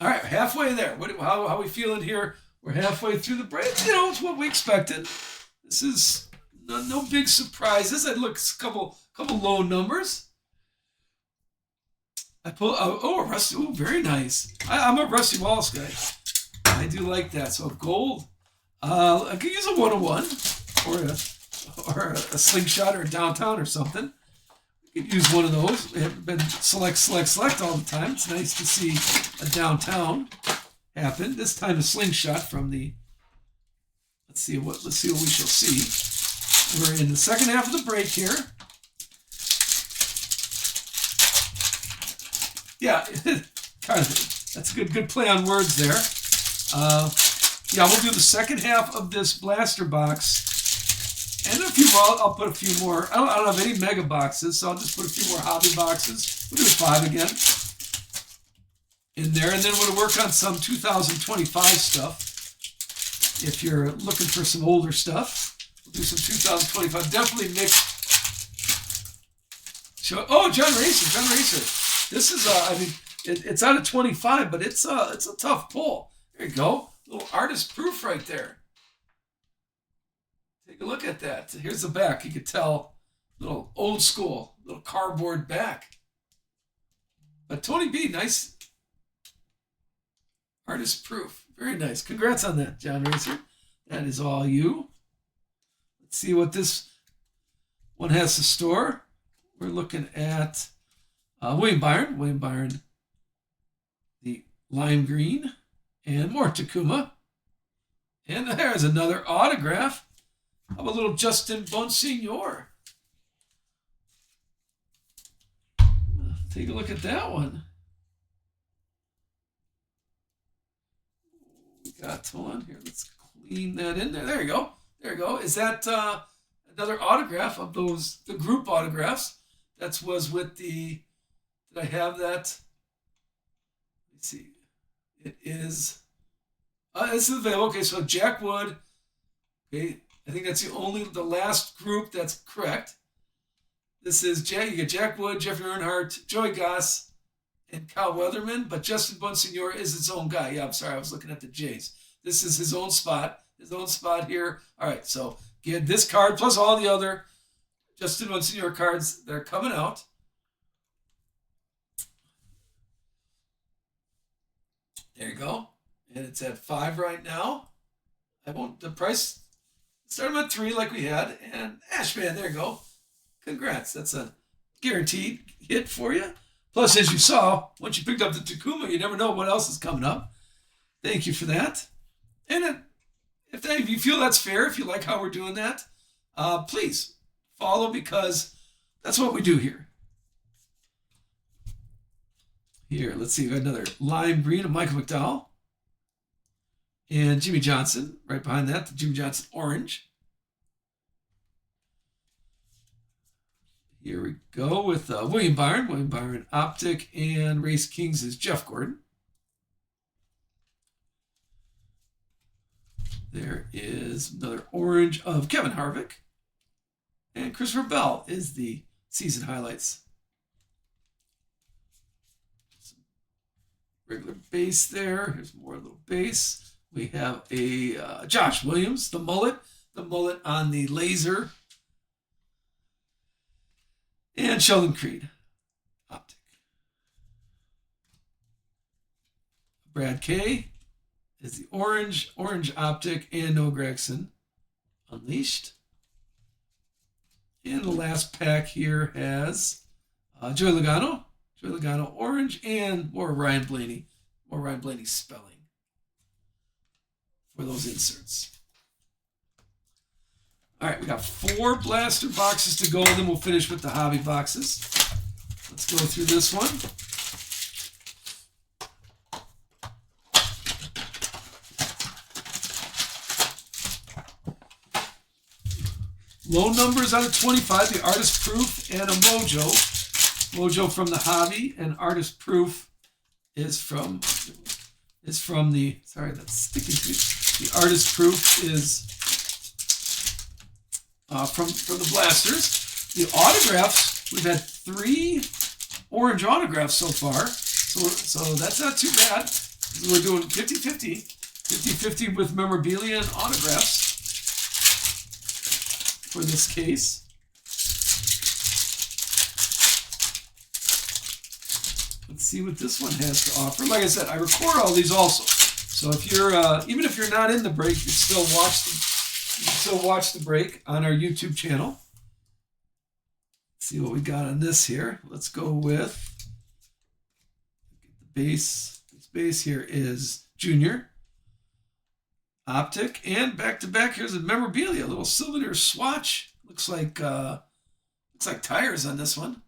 All right, halfway there. How are we feeling here? We're halfway through the break. You know, it's what we expected. This is no big surprises. It looks a couple low numbers. I pull Rusty. Oh, very nice. I'm a Rusty Wallace guy. I do like that. So gold. I could use a 101 or a slingshot or a downtown or something. We could use one of those. We haven't been select all the time. It's nice to see a downtown happen. This time a slingshot from the. Let's see what we shall see. We're in the second half of the break here. Yeah, that's a good play on words there. Yeah, we'll do the second half of this blaster box, and I'll put a few more. I don't have any mega boxes, so I'll just put a few more hobby boxes. We'll do 5 again in there, and then we'll work on some 2025 stuff. If you're looking for some older stuff, we'll do some 2025. Definitely mix. Oh, John Racer. This is it's out of 25, but it's a tough pull. There you go. Little artist proof right there. Take a look at that. Here's the back. You could tell, little old school, little cardboard back. But Tony B, nice artist proof. Very nice. Congrats on that, John Racer. That is all you. Let's see what this one has to store. We're looking at William Byron, the lime green, and more Takuma. And there's another autograph of a little Justin Bonsignor. Take a look at that one. We got one here. Let's clean that in there. There you go. Is that another autograph of the group autographs? That was with the. Did I have that? Let's see. It is. This is available. Okay, so Jack Wood. Okay, I think that's the last group that's correct. This is you get Jack Wood, Jeffrey Earnhardt, Joey Goss, and Kyle Weatherman. But Justin Bonsignor is its own guy. Yeah, I'm sorry, I was looking at the Jays. This is his own spot. Here. All right, so get this card plus all the other Justin Bonsignor cards that are coming out. There you go. And it's at 5 right now. The price, start them at 3 like we had. And Ashman, there you go. Congrats. That's a guaranteed hit for you. Plus, as you saw, once you picked up the Takuma, you never know what else is coming up. Thank you for that. And if you feel that's fair, if you like how we're doing that, please follow, because that's what we do here. Here, let's see. We got another lime green of Michael McDowell. And Jimmy Johnson, right behind that, the Jimmy Johnson orange. Here we go with William Byron. William Byron Optic, and Race Kings is Jeff Gordon. There is another orange of Kevin Harvick. And Christopher Bell is the season highlights. Some regular base there. Here's more little base. We have a Josh Williams, the mullet on the laser. And Sheldon Creed, Optic. Brad K is the orange Optic, and Noah Gragson, Unleashed. And the last pack here has Joey Logano orange, and more Ryan Blaney spelling for those inserts. All right, we got 4 blaster boxes to go, and then we'll finish with the hobby boxes. Let's go through this one. Low numbers out of 25, the Artist Proof and a Mojo. Mojo from the hobby, and Artist Proof is from the, sorry, that's sticking to me. The Artist Proof is from the blasters. The autographs, we've had 3 orange autographs so far, so that's not too bad. We're doing 50-50 with memorabilia and autographs for this case. Let's see what this one has to offer. Like I said, I record all these also, so if you're even if you're not in the break, you can still watch the break on our YouTube channel. Let's see what we got on this here. Let's go with the base. This base here is Junior, Optic, and back-to-back. Here's a memorabilia, a little souvenir swatch. Looks like tires on this one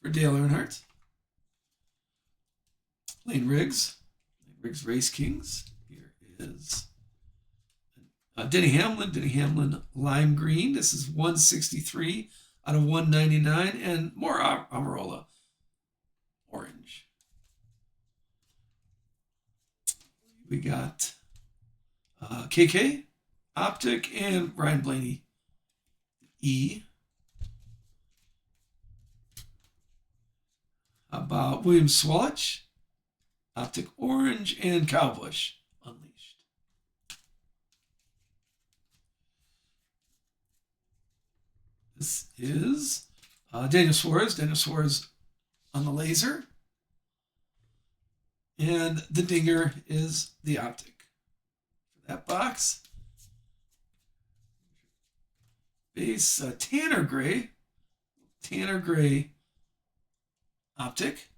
for Dale Earnhardt. Lane Riggs Race Kings. Here is Denny Hamlin lime green. This is 163 out of 199, and more Amarola orange. We got KK Optic, and Ryan Blaney E. How about William Swalach Optic orange, and Kyle Busch Unleashed. This is Daniel Suarez on the laser. And the dinger is the Optic. For that box, base Tanner Gray Optic,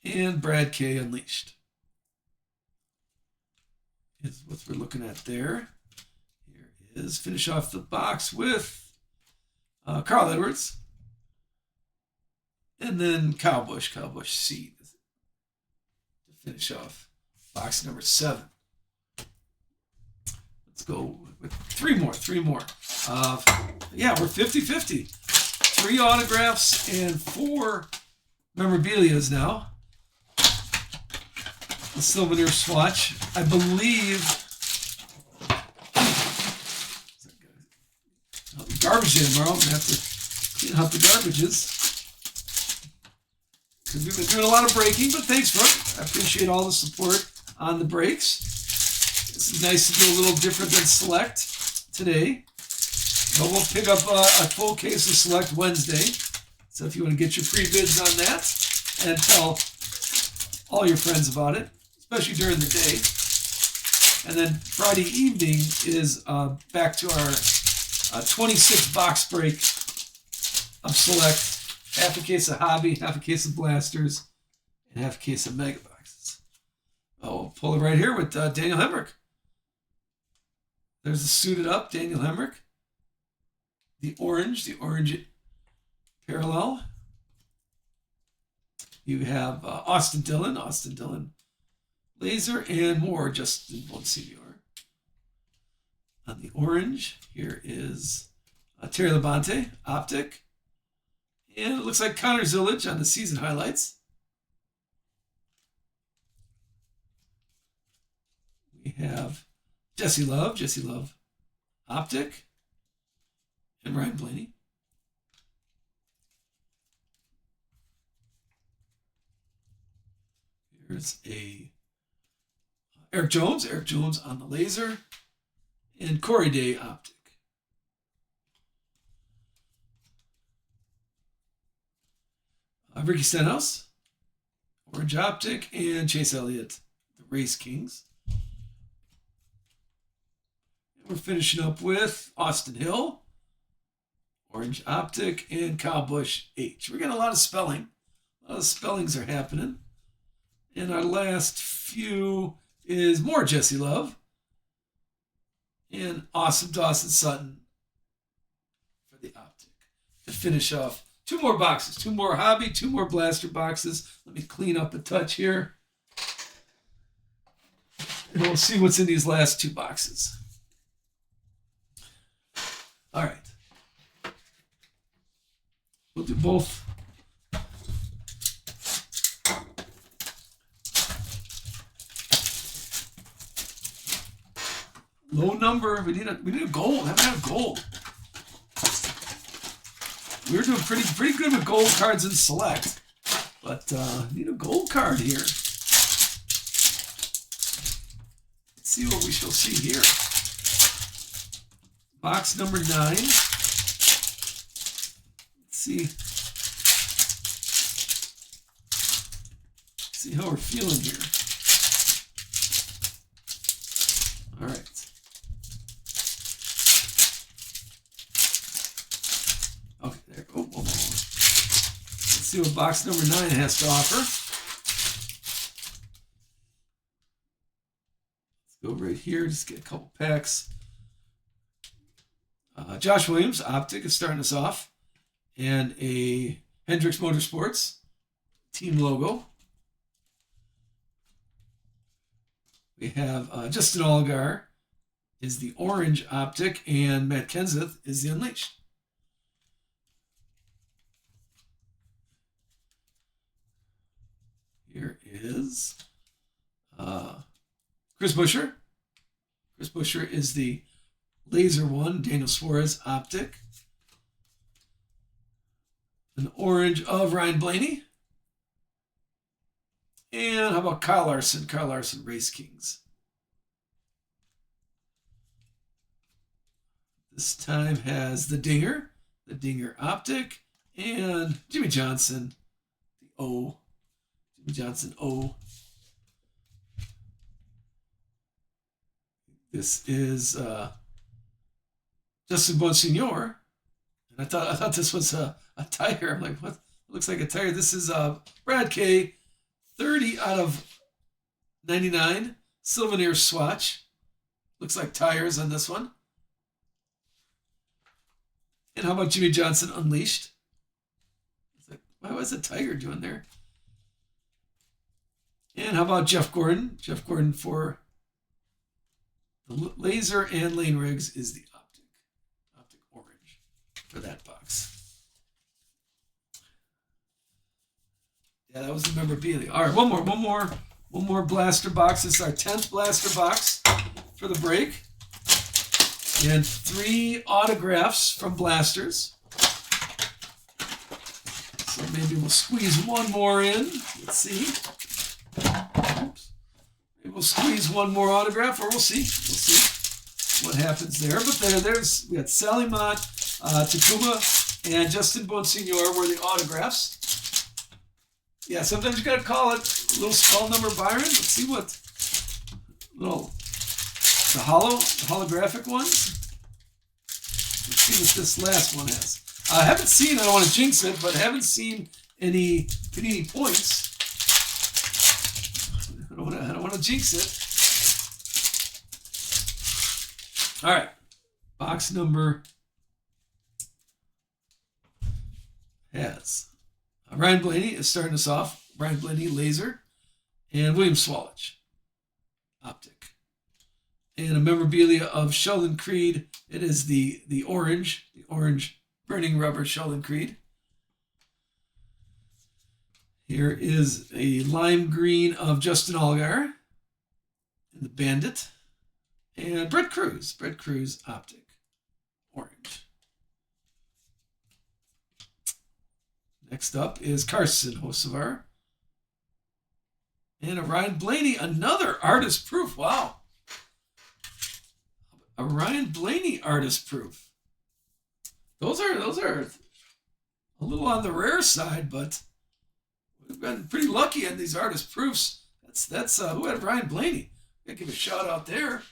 and Brad K Unleashed is what we're looking at there. Here is finish off the box with Carl Edwards, and then Kyle Busch C to finish off box number 7. Let's go with three more. Yeah, we're 50-50. 3 autographs and 4 memorabilias now. The souvenir swatch, I believe. I'll be garbage in tomorrow. I'm going to have to clean out the garbages, because we've been doing a lot of breaking, but thanks for it. I appreciate all the support on the breaks. This is nice to do a little different than Select today. But we'll pick up a full case of Select Wednesday. So if you want to get your pre-bids on that and tell all your friends about it, especially during the day. And then Friday evening is back to our 26 box break of select. Half a case of Hobby, half a case of Blasters, and half a case of Mega Boxes. We'll pull it right here with Daniel Hemrick. There's the suited up Daniel Hemrick. The orange parallel. You have Austin Dillon, laser, and more Justin Bonsignor. On the orange, here is Terry Labonte, Optic. And it looks like Connor Zillage on the season highlights. We have Jesse Love, Optic, and Ryan Blaney. Here's a Eric Jones on the laser, and Corey Day Optic. Ricky Stenhouse, Orange Optic, and Chase Elliott, the Race Kings. And we're finishing up with Austin Hill, Orange Optic, and Kyle Busch H. We're getting a lot of spelling. A lot of spellings are happening. And our last few is more Jesse Love and Awesome Dawson Sutton for the Optic. To finish off, two more boxes, two more Hobby, two more Blaster boxes. Let me clean up a touch here. And we'll see what's in these last two boxes. All right. We'll do both. Low number. We need a gold. I haven't had a gold. We were doing pretty good with gold cards in select, but need a gold card here. Let's see what we shall see here. Box number 9. Let's see how we're feeling here. All right. Okay, there. Oh. Let's see what box number 9 has to offer. Let's go right here. Just get a couple packs. Josh Williams, Optic, is starting us off. And a Hendricks Motorsports team logo. We have Justin Allgaier is the orange Optic, and Matt Kenseth is the Unleashed. Here is Chris Buescher. Chris Buescher is the laser one, Daniel Suarez Optic. An orange of Ryan Blaney. And how about Kyle Larson? Kyle Larson, Race Kings. This time has the Dinger Optic, and Jimmy Johnson, the O. Jimmy Johnson O. This is Justin Bonsignor. And I thought this was a tire. I'm like, what? It looks like a tire. This is Brad K. 30 out of 99. Sylvaneer swatch. Looks like tires on this one. And how about Jimmy Johnson Unleashed? It's like, what was the tiger doing there? And how about Jeff Gordon? Jeff Gordon for the laser, and Lane Riggs is the Optic orange for that box. Yeah, that was the memorabilia. All right, one more blaster box. This is our 10th blaster box for the break. And 3 autographs from blasters. So maybe we'll squeeze one more in. Let's see. Oops. Maybe we'll squeeze one more autograph, or we'll see. We'll see what happens there. But there's we got Sally Mott, Takuma, and Justin Bonsignor were the autographs. Yeah, sometimes you gotta call it a little skull number Byron. Let's see what little holographic ones. Let's see what this last one has. I haven't seen, I don't want to jinx it, but haven't seen any Panini points. I don't want to jinx it. All right. Box number has Ryan Blaney is starting us off. Ryan Blaney, laser. And William Swallich, optic. And a memorabilia of Sheldon Creed. It is the orange burning rubber Sheldon Creed. Here is a lime green of Justin Allgaier in the Bandit. And Brett Cruz optic, orange. Next up is Carson Hocevar. And a Ryan Blaney, another artist proof. Wow. A Ryan Blaney artist proof. Those are a little on the rare side, but we've been pretty lucky on these artist proofs. That's who had Ryan Blaney? Gotta give a shout out there.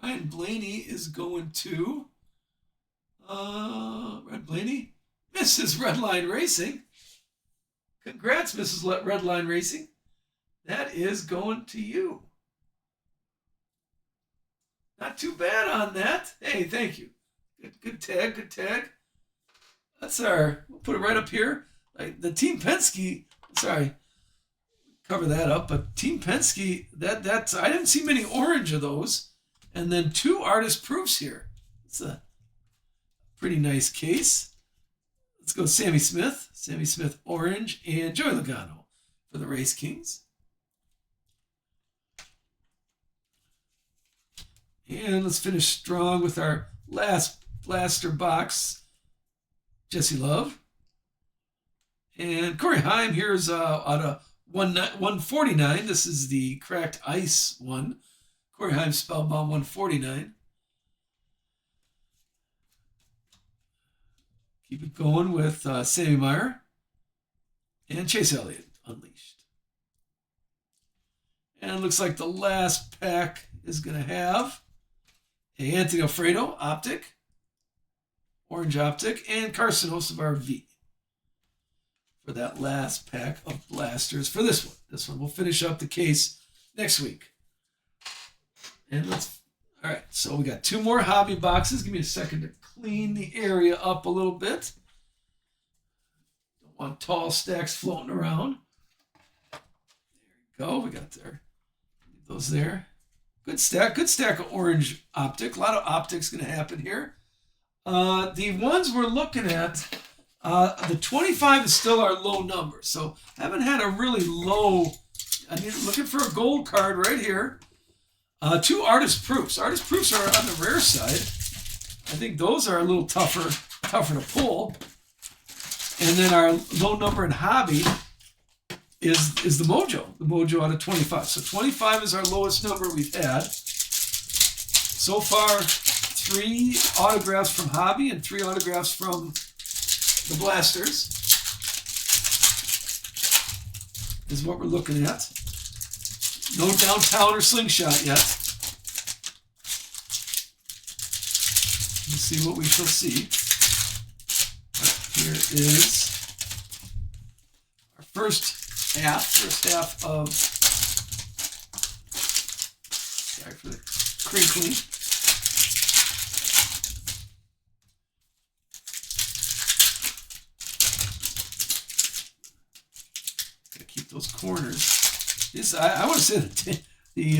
Ryan Blaney is going to Ryan Blaney, Mrs. Redline Racing. Congrats, Mrs. Redline Racing. That is going to you. Not too bad on that. Hey, thank you. Good tag. That's we'll put it right up here. Like the Team Penske, sorry, cover that up, but Team Penske, that's I didn't see many orange of those. And then 2 artist proofs here. It's a pretty nice case. Let's go Sammy Smith orange, and Joey Logano for the Race Kings. And let's finish strong with our last blaster box, Jesse Love. And Corey Heim, here's out of 149. This is the cracked ice one. Corey Heim Spellbound 149. Keep it going with Sammy Meyer and Chase Elliott, Unleashed. And it looks like the last pack is going to have a Anthony Alfredo, optic, orange optic, and Carson Hocevar V for that last pack of blasters for this one. This one will finish up the case next week. And all right, so we got 2 more hobby boxes. Give me a second to clean the area up a little bit. Don't want tall stacks floating around. There we go. We got those there. Good stack of orange optic. A lot of optics going to happen here. The ones we're looking at, the 25 is still our low number. So haven't had a really low. I mean, looking for a gold card right here. 2 artist proofs. Artist proofs are on the rare side. I think those are a little tougher to pull. And then our low number in hobby is the Mojo out of 25. So 25 is our lowest number we've had. So far, 3 autographs from hobby and 3 autographs from the blasters is what we're looking at. No downtown or slingshot yet. Let's see what we shall see. Here is our first half of, sorry for the crinkling. Gotta keep those corners. I want to say that the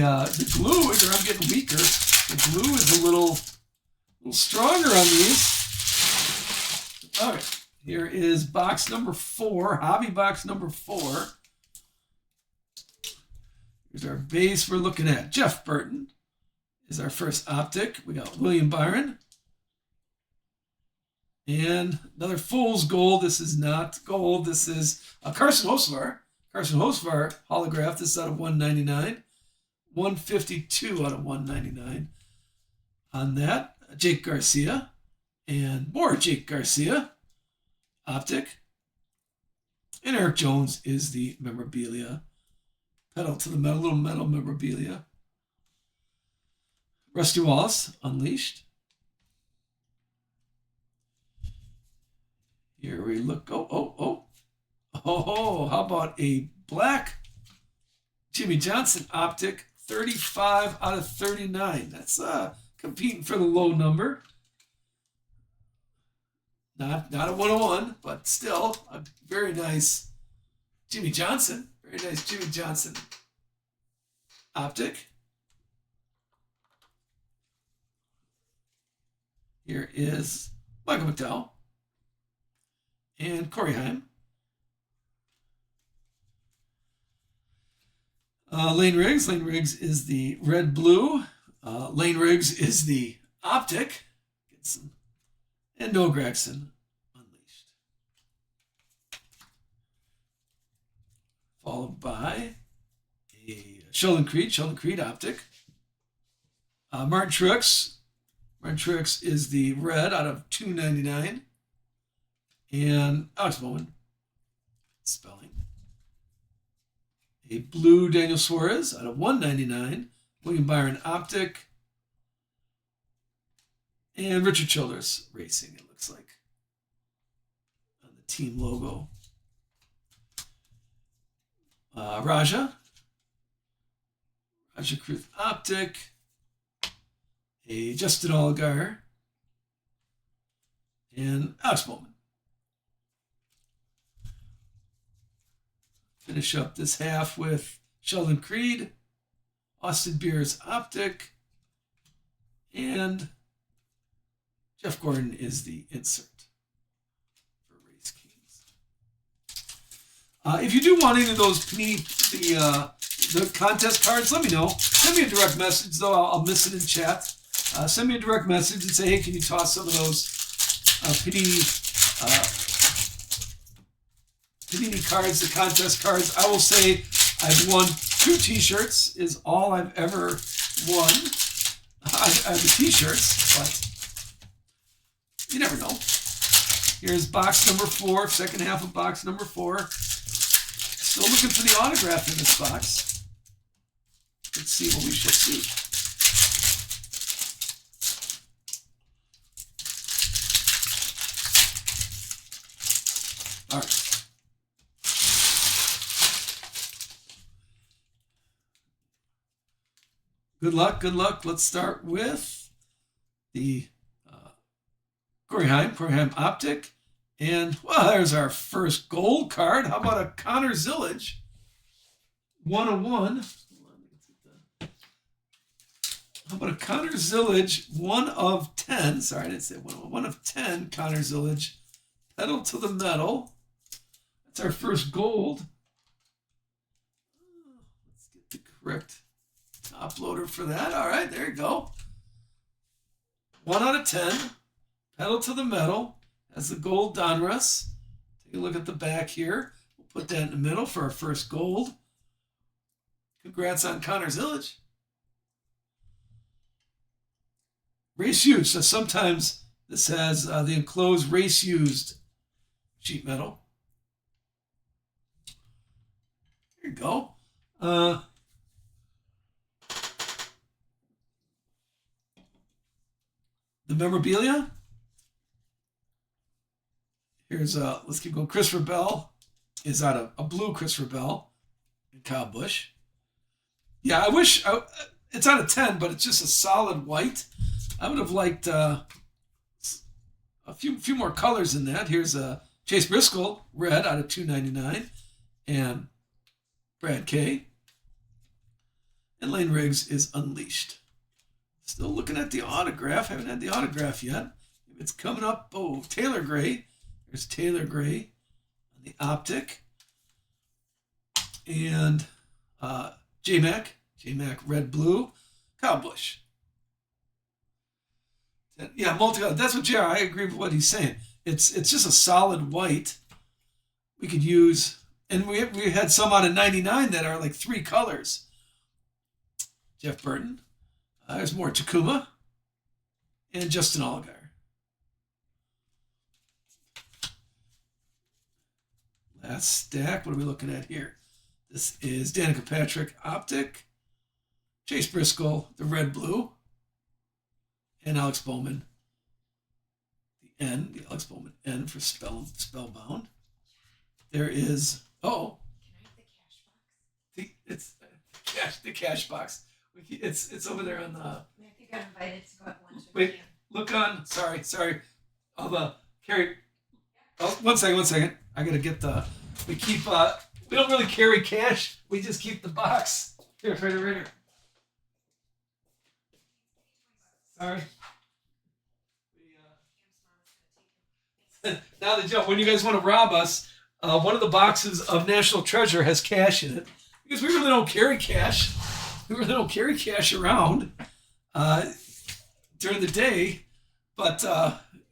glue is, or I'm getting weaker. The glue is a little stronger on these. All right, here is box number 4, hobby box number 4. Here's our base we're looking at. Jeff Burton is our first optic. We got William Byron. And another fool's gold. This is not gold. This is Carson Hocevar. Carson Hocevar holograph. This is out of 199. 152 out of 199. On that, Jake Garcia. And more Jake Garcia. Optic. And Eric Jones is the memorabilia Pedal to the Metal, little metal memorabilia. Rusty Wallace, Unleashed. Here we look. Oh, how about a black Jimmy Johnson Optic, 35 out of 39. That's competing for the low number. Not a 101, but still a very nice Jimmy Johnson. Very nice Jimmy Johnson Optic. Here is Michael McDowell and Corey Haim. Lane Riggs. Lane Riggs is the red-blue. Lane Riggs is the Optic. Get some. And Noah Gragson, Unleashed. Followed by a Sheldon Creed Optic. Martin Truex. Martin Truex is the red out of $2.99. And Alex Bowman, spelling. A blue Daniel Suarez out of $1.99. William Byron Optic. And Richard Childress Racing, it looks like, on the team logo. Raja Kruth Optic. A Justin Allgaier. And Alex Bowman. Finish up this half with Sheldon Creed, Austin Beers Optic, and Jeff Gordon is the insert for Race Kings. If you do want any of those the contest cards, let me know. Send me a direct message, though. I'll miss it in chat. Send me a direct message and say, hey, can you toss some of those Panini cards, the contest cards? I will say I've won 2 T-shirts is all I've ever won. I have the T-shirts, but you never know. Here's box number 4, second half of box number 4. Still looking for the autograph in this box. Let's see what we shall see. All right. Good luck, good luck. Let's start with the Corey Haim Optic. And, well, there's our first gold card. How about a Connor Zillage 101? How about a Connor Zillage 1 of 10? Sorry, I didn't say 101. 1 of 10 Connor Zillage. Pedal to the Metal. That's our first gold. Let's get the correct top loader for that. All right, there you go. 1 out of 10. Pedal to the Metal. That's the gold Donruss. Take a look at the back here. We'll put that in the middle for our first gold. Congrats on Connor Zillage. Race used. So sometimes this has the enclosed race used sheet metal. Here you go. The memorabilia. Here's let's keep going. Christopher Bell is out of a blue Christopher Bell and Kyle Busch. Yeah, I wish it's out of 10, but it's just a solid white. I would have liked a few more colors in that. Here's Chase Briscoe red out of $2.99 and Brad K. And Lane Riggs is Unleashed. Still looking at the autograph. Haven't had the autograph yet. It's coming up. Oh, Taylor Gray. There's Taylor Gray on the Optic. And J-Mac red blue. Kyle Busch. Yeah, multicolor. That's what I agree with what he's saying. It's just a solid white. We could use, and we had some out of 99 that are like 3 colors. Jeff Burton. There's more Takuma and Justin Allgaier. Last stack. What are we looking at here? This is Danica Patrick Optic, Chase Briscoe, the red blue, and Alex Bowman, the N, the Alex Bowman N for Spellbound. There is it's the cash box. It's over there on the. Matthew got invited to go have lunch. Wait, look on. Sorry. I'll carry. Oh, one second. I gotta get the. We keep. We don't really carry cash. We just keep the box. Here, right here. Sorry. Now the joke. When you guys want to rob us, one of the boxes of National Treasure has cash in it because we really don't carry cash. We really don't carry cash around during the day, but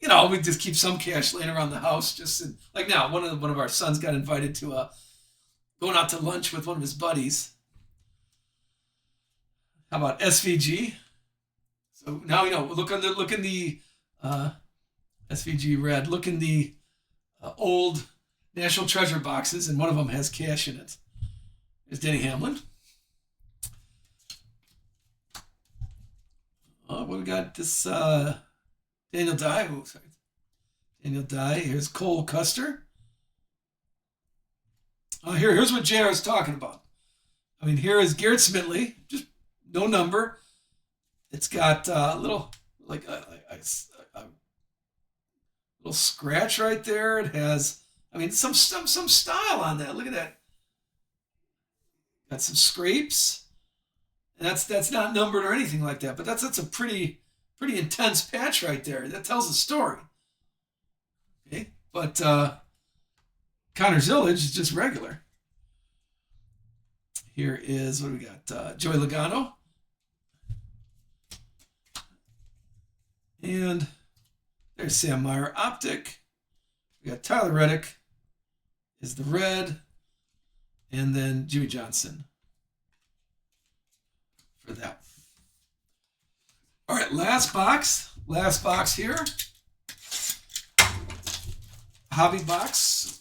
we just keep some cash laying around the house. Like now, one of our sons got invited to going out to lunch with one of his buddies. How about SVG? So now look in the SVG red. Look in the old National Treasure boxes, and one of them has cash in it. There's Denny Hamlin. What we got? This Daniel Dye. Oh, sorry. Daniel Dye. Here's Cole Custer. Here's what JR is talking about. I mean, here is Garrett Smitley. Just no number. It's got a little little scratch right there. It has, some style on that. Look at that. Got some scrapes. And that's not numbered or anything like that, but that's a pretty intense patch right there. That tells a story. Okay, but Connor Zillage is just regular. Here is what we got: Joey Logano, and there's Sam Meyer Optic. We got Tyler Reddick is the red, and then Jimmy Johnson for that. All right, last box here. Hobby box.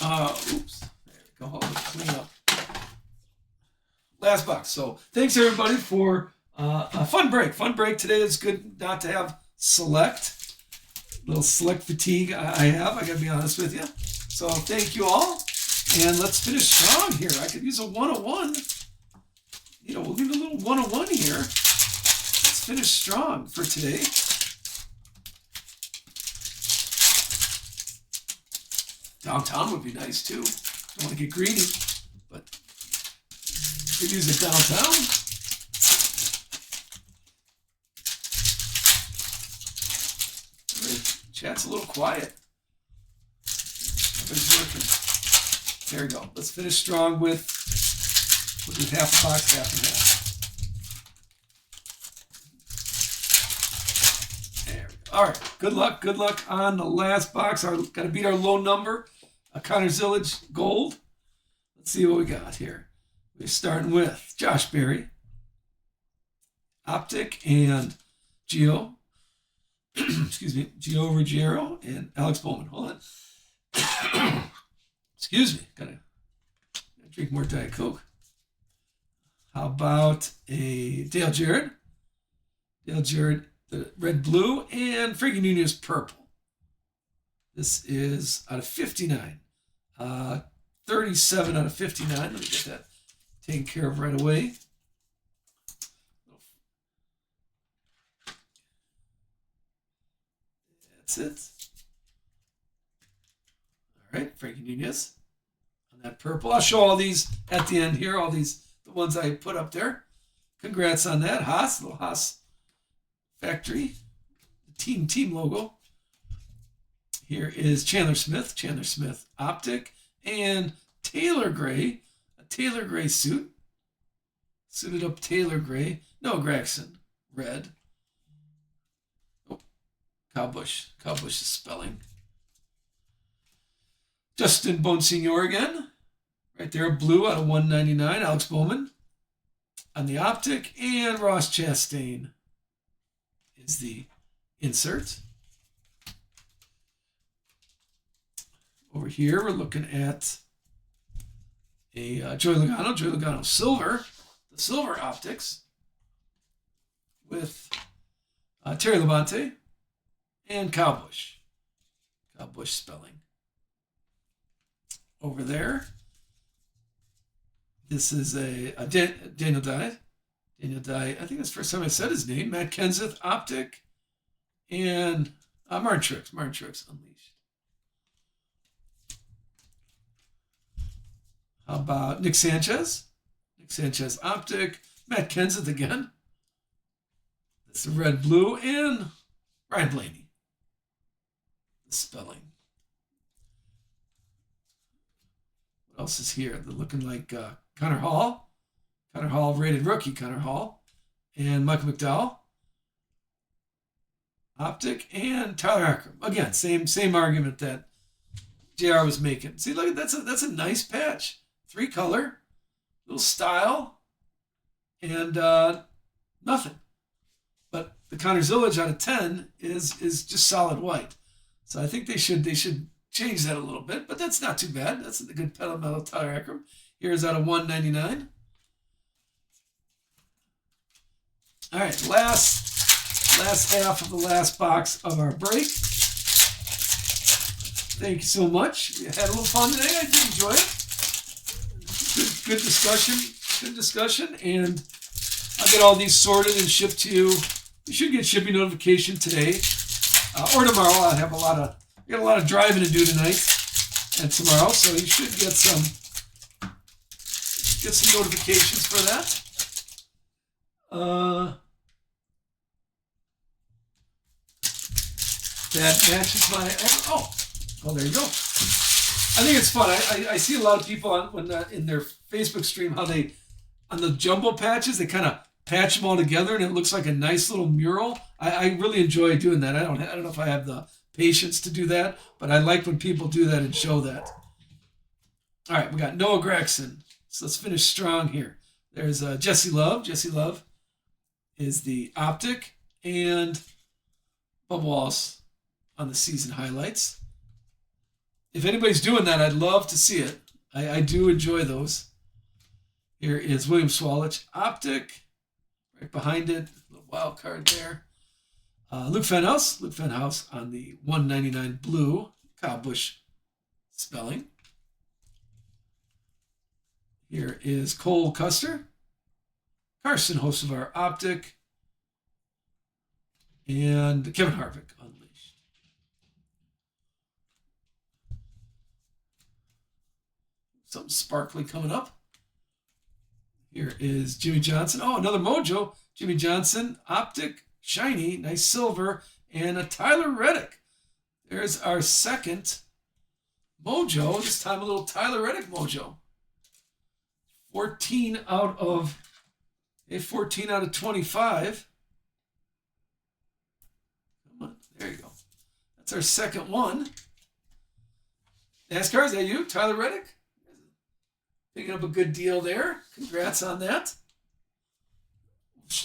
Oops. There we go. Clean up. Last box. So thanks everybody for a fun break. Fun break today. It's good not to have select. Little select fatigue I have. I gotta be honest with you. So thank you all. And let's finish strong here. I could use a 101. We'll leave a little 101 here. Let's finish strong for today. Downtown would be nice too. Don't want to get greedy, but could use it downtown. Chat's a little quiet. Everybody's working. There we go. Let's finish strong with half a box, half and half. There we go. All right. Good luck on the last box. Got to beat our low number. Connor Zillage gold. Let's see what we got here. We're starting with Josh Berry, Optic, and Gio. Excuse me, Gio Ruggiero and Alex Bowman. Hold on. Excuse me. Gotta drink more Diet Coke. How about a Dale Jarrett? Dale Jarrett, the red, blue, and Frankie Nunez purple. This is out of 59. 37 out of 59. Let me get that taken care of right away. That's it. All right, Frankie Nunez on that purple. I'll show all these at the end here, the ones I put up there. Congrats on that. Haas, little Haas factory. Team logo. Here is Chandler Smith Optic, and Taylor Gray, a Taylor Gray suit. Suited up Taylor Gray. Noah Gregson, red. Oh, Kyle Busch is spelling. Justin Bonsignor again. Right there, blue out of 199. Alex Bowman on the Optic, and Ross Chastain is the insert. Over here, we're looking at a Joey Logano Silver, the Silver Optics with Terry Labonte and Kyle Busch. Kyle Busch spelling. Over there, this is a Daniel Dye. Daniel Dye, I think that's the first time I said his name. Matt Kenseth Optic and Martin Truex Unleashed. How about Nick Sanchez? Nick Sanchez Optic. Matt Kenseth again. That's the red, blue, and Ryan Blaney. The spelling. What else is here? They're looking like Connor Hall. Connor Hall, rated rookie Connor Hall. And Michael McDowell. Optic and Tyler Ackram. Again, same argument that JR was making. See, look, that's a nice patch. 3-color, little style, and nothing. But the Connor Zillage out of 10 is just solid white. So I think they should change that a little bit, but that's not too bad. That's a good pedal metal Tyler Ackram. Here's out of 199. All right, last half of the last box of our break. Thank you so much. We had a little fun today. I did enjoy it. Good discussion, and I'll get all these sorted and shipped to you. You should get shipping notification today or tomorrow. I got a lot of driving to do tonight and tomorrow, so you should get some notifications for that. That matches my oh, there you go. I think it's fun. I see a lot of people in their Facebook stream how they, on the jumbo patches, they kind of patch them all together and it looks like a nice little mural. I really enjoy doing that. I don't know if I have the patience to do that, but I like when people do that and show that. All right, we got Noah Gregson. So let's finish strong here. There's Jesse Love. Jesse Love is the Optic, and Bubba Wallace on the season highlights. If anybody's doing that, I'd love to see it. I do enjoy those. Here is William Swalich Optic. Right behind it, little wild card there. Luke Fenhouse on the 199 blue. Kyle Busch spelling. Here is Cole Custer. Carson Hocevar Optic. And Kevin Harvick Unleashed. Something sparkly coming up. Here is Jimmy Johnson. Oh, another Mojo. Jimmy Johnson, Optic, shiny, nice silver, and a Tyler Reddick. There's our second Mojo. This time a little Tyler Reddick Mojo. 14 out of 25. Come on, there you go. That's our second one. NASCAR, is that you, Tyler Reddick? Picking up a good deal there. Congrats on that.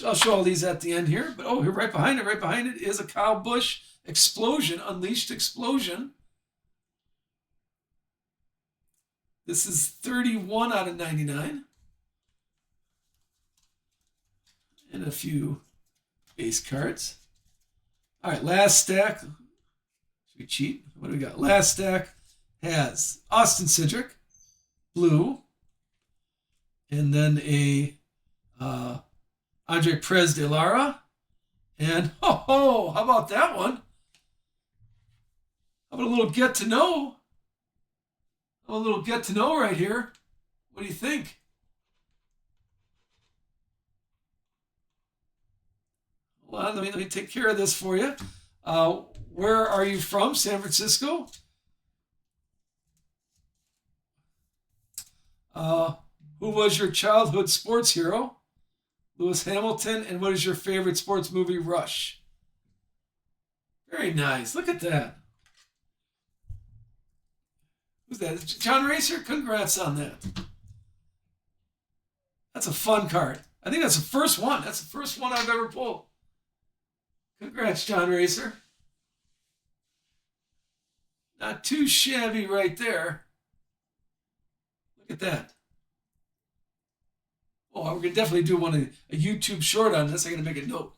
I'll show all these at the end here. But here right behind it is a Kyle Busch Explosion, Unleashed Explosion. This is 31 out of 99. And a few base cards. All right, last stack. Should we cheat? What do we got? Last stack has Austin Cindric, blue. And then a Andre Perez de Lara. And, how about that one? How about a little get to know? A little get to know right here. What do you think? Well, let me take care of this for you. Where are you from? San Francisco? Who was your childhood sports hero? Lewis Hamilton. And what is your favorite sports movie? Rush. Very nice. Look at that. Who's that? John Racer? Congrats on that. That's a fun card. I think that's the first one. That's the first one I've ever pulled. Congrats, John Racer. Not too shabby right there. Look at that. Oh, we're going to definitely do a YouTube short on this. I'm going to make a note.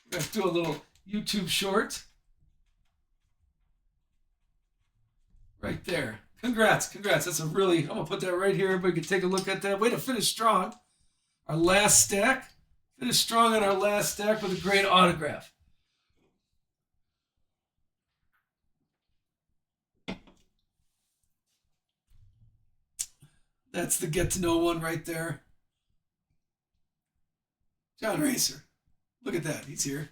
We're going to do a little YouTube short. Right there. Congrats. That's a really, I'm going to put that right here. Everybody can take a look at that. Way to finish strong. Our last stack. Finish strong on our last stack with a great autograph. That's the get to know one right there. John Racer. Look at that. He's here.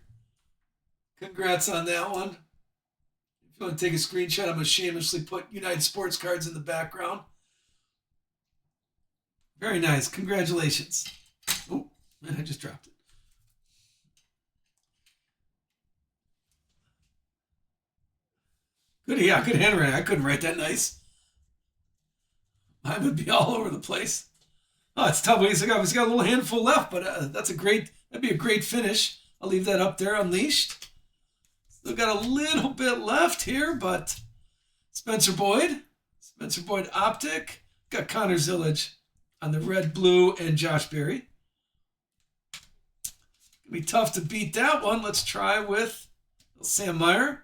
Congrats on that one. If you want to take a screenshot, I'm going to shamelessly put United Sports Cards in the background. Very nice. Congratulations. Oh, man, I just dropped it. Good handwriting. I couldn't write that nice. Mine would be all over the place. Oh, it's tough. He's got a little handful left, but that'd be a great finish. I'll leave that up there unleashed. Still got a little bit left here, but Spencer Boyd Optic. Got Connor Zillage on the red, blue, and Josh Berry. It'll be tough to beat that one. Let's try with Sam Meyer.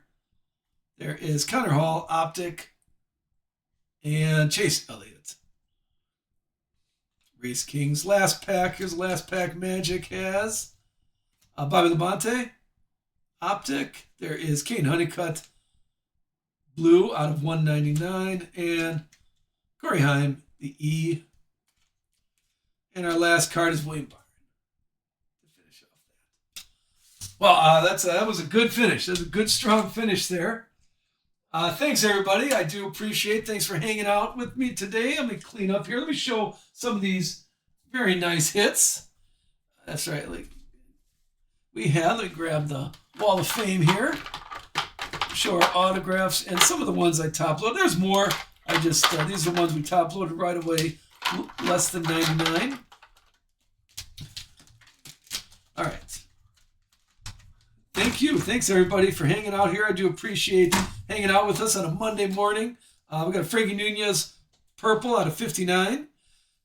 There is Connor Hall, Optic, and Chase Elliott. Race Kings last pack. Here's the last pack Magic has. Bobby Labonte, Optic. There is Kane Honeycutt, blue out of 199, and Corey Heim, the E. And our last card is William Byron to finish off that. Well, that was a good finish. That's a good, strong finish there. Thanks, everybody. I do appreciate. Thanks for hanging out with me today. Let me clean up here. Let me show some of these very nice hits. That's right. Let me grab the Wall of Fame here. Show our autographs and some of the ones I top loaded. There's more. These are the ones we top loaded right away. Less than 99. All right. Thank you. Thanks, everybody, for hanging out here. I do appreciate hanging out with us on a Monday morning. We got Frankie Nunez, purple out of 59.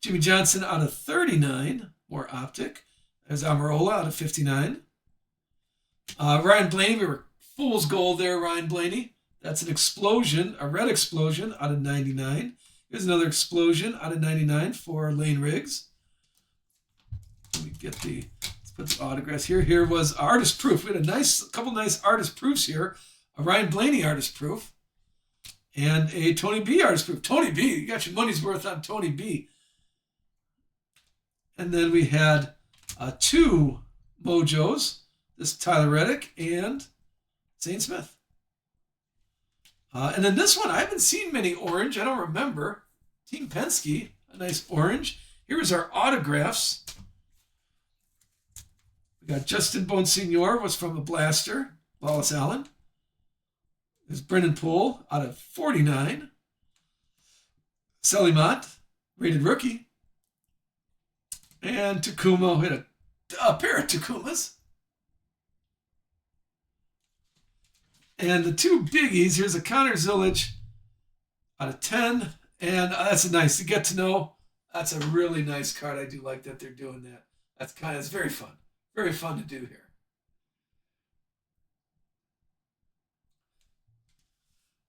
Jimmy Johnson out of 39. More Optic. There's Amarola out of 59. Ryan Blaney, we were fool's gold there, Ryan Blaney. That's an explosion, a red explosion out of 99. Here's another explosion out of 99 for Lane Riggs. Let me let's put the autographs here. Here was artist proof. We had a couple nice artist proofs here. A Ryan Blaney artist proof and a Tony B artist proof. Tony B, you got your money's worth on Tony B. And then we had two Mojos. This is Tyler Reddick and Zane Smith. And then this one, I haven't seen many orange. I don't remember. Team Penske, a nice orange. Here's our autographs. We got Justin Bonsignor was from a blaster. Wallace Allen. There's Brendan Poole out of 49. Selimont, rated rookie. And Takuma hit a pair of Takumas. And the two biggies, here's a Connor Zillage out of 10. And that's a nice to get to know. That's a really nice card. I do like that they're doing that. It's very fun. Very fun to do here.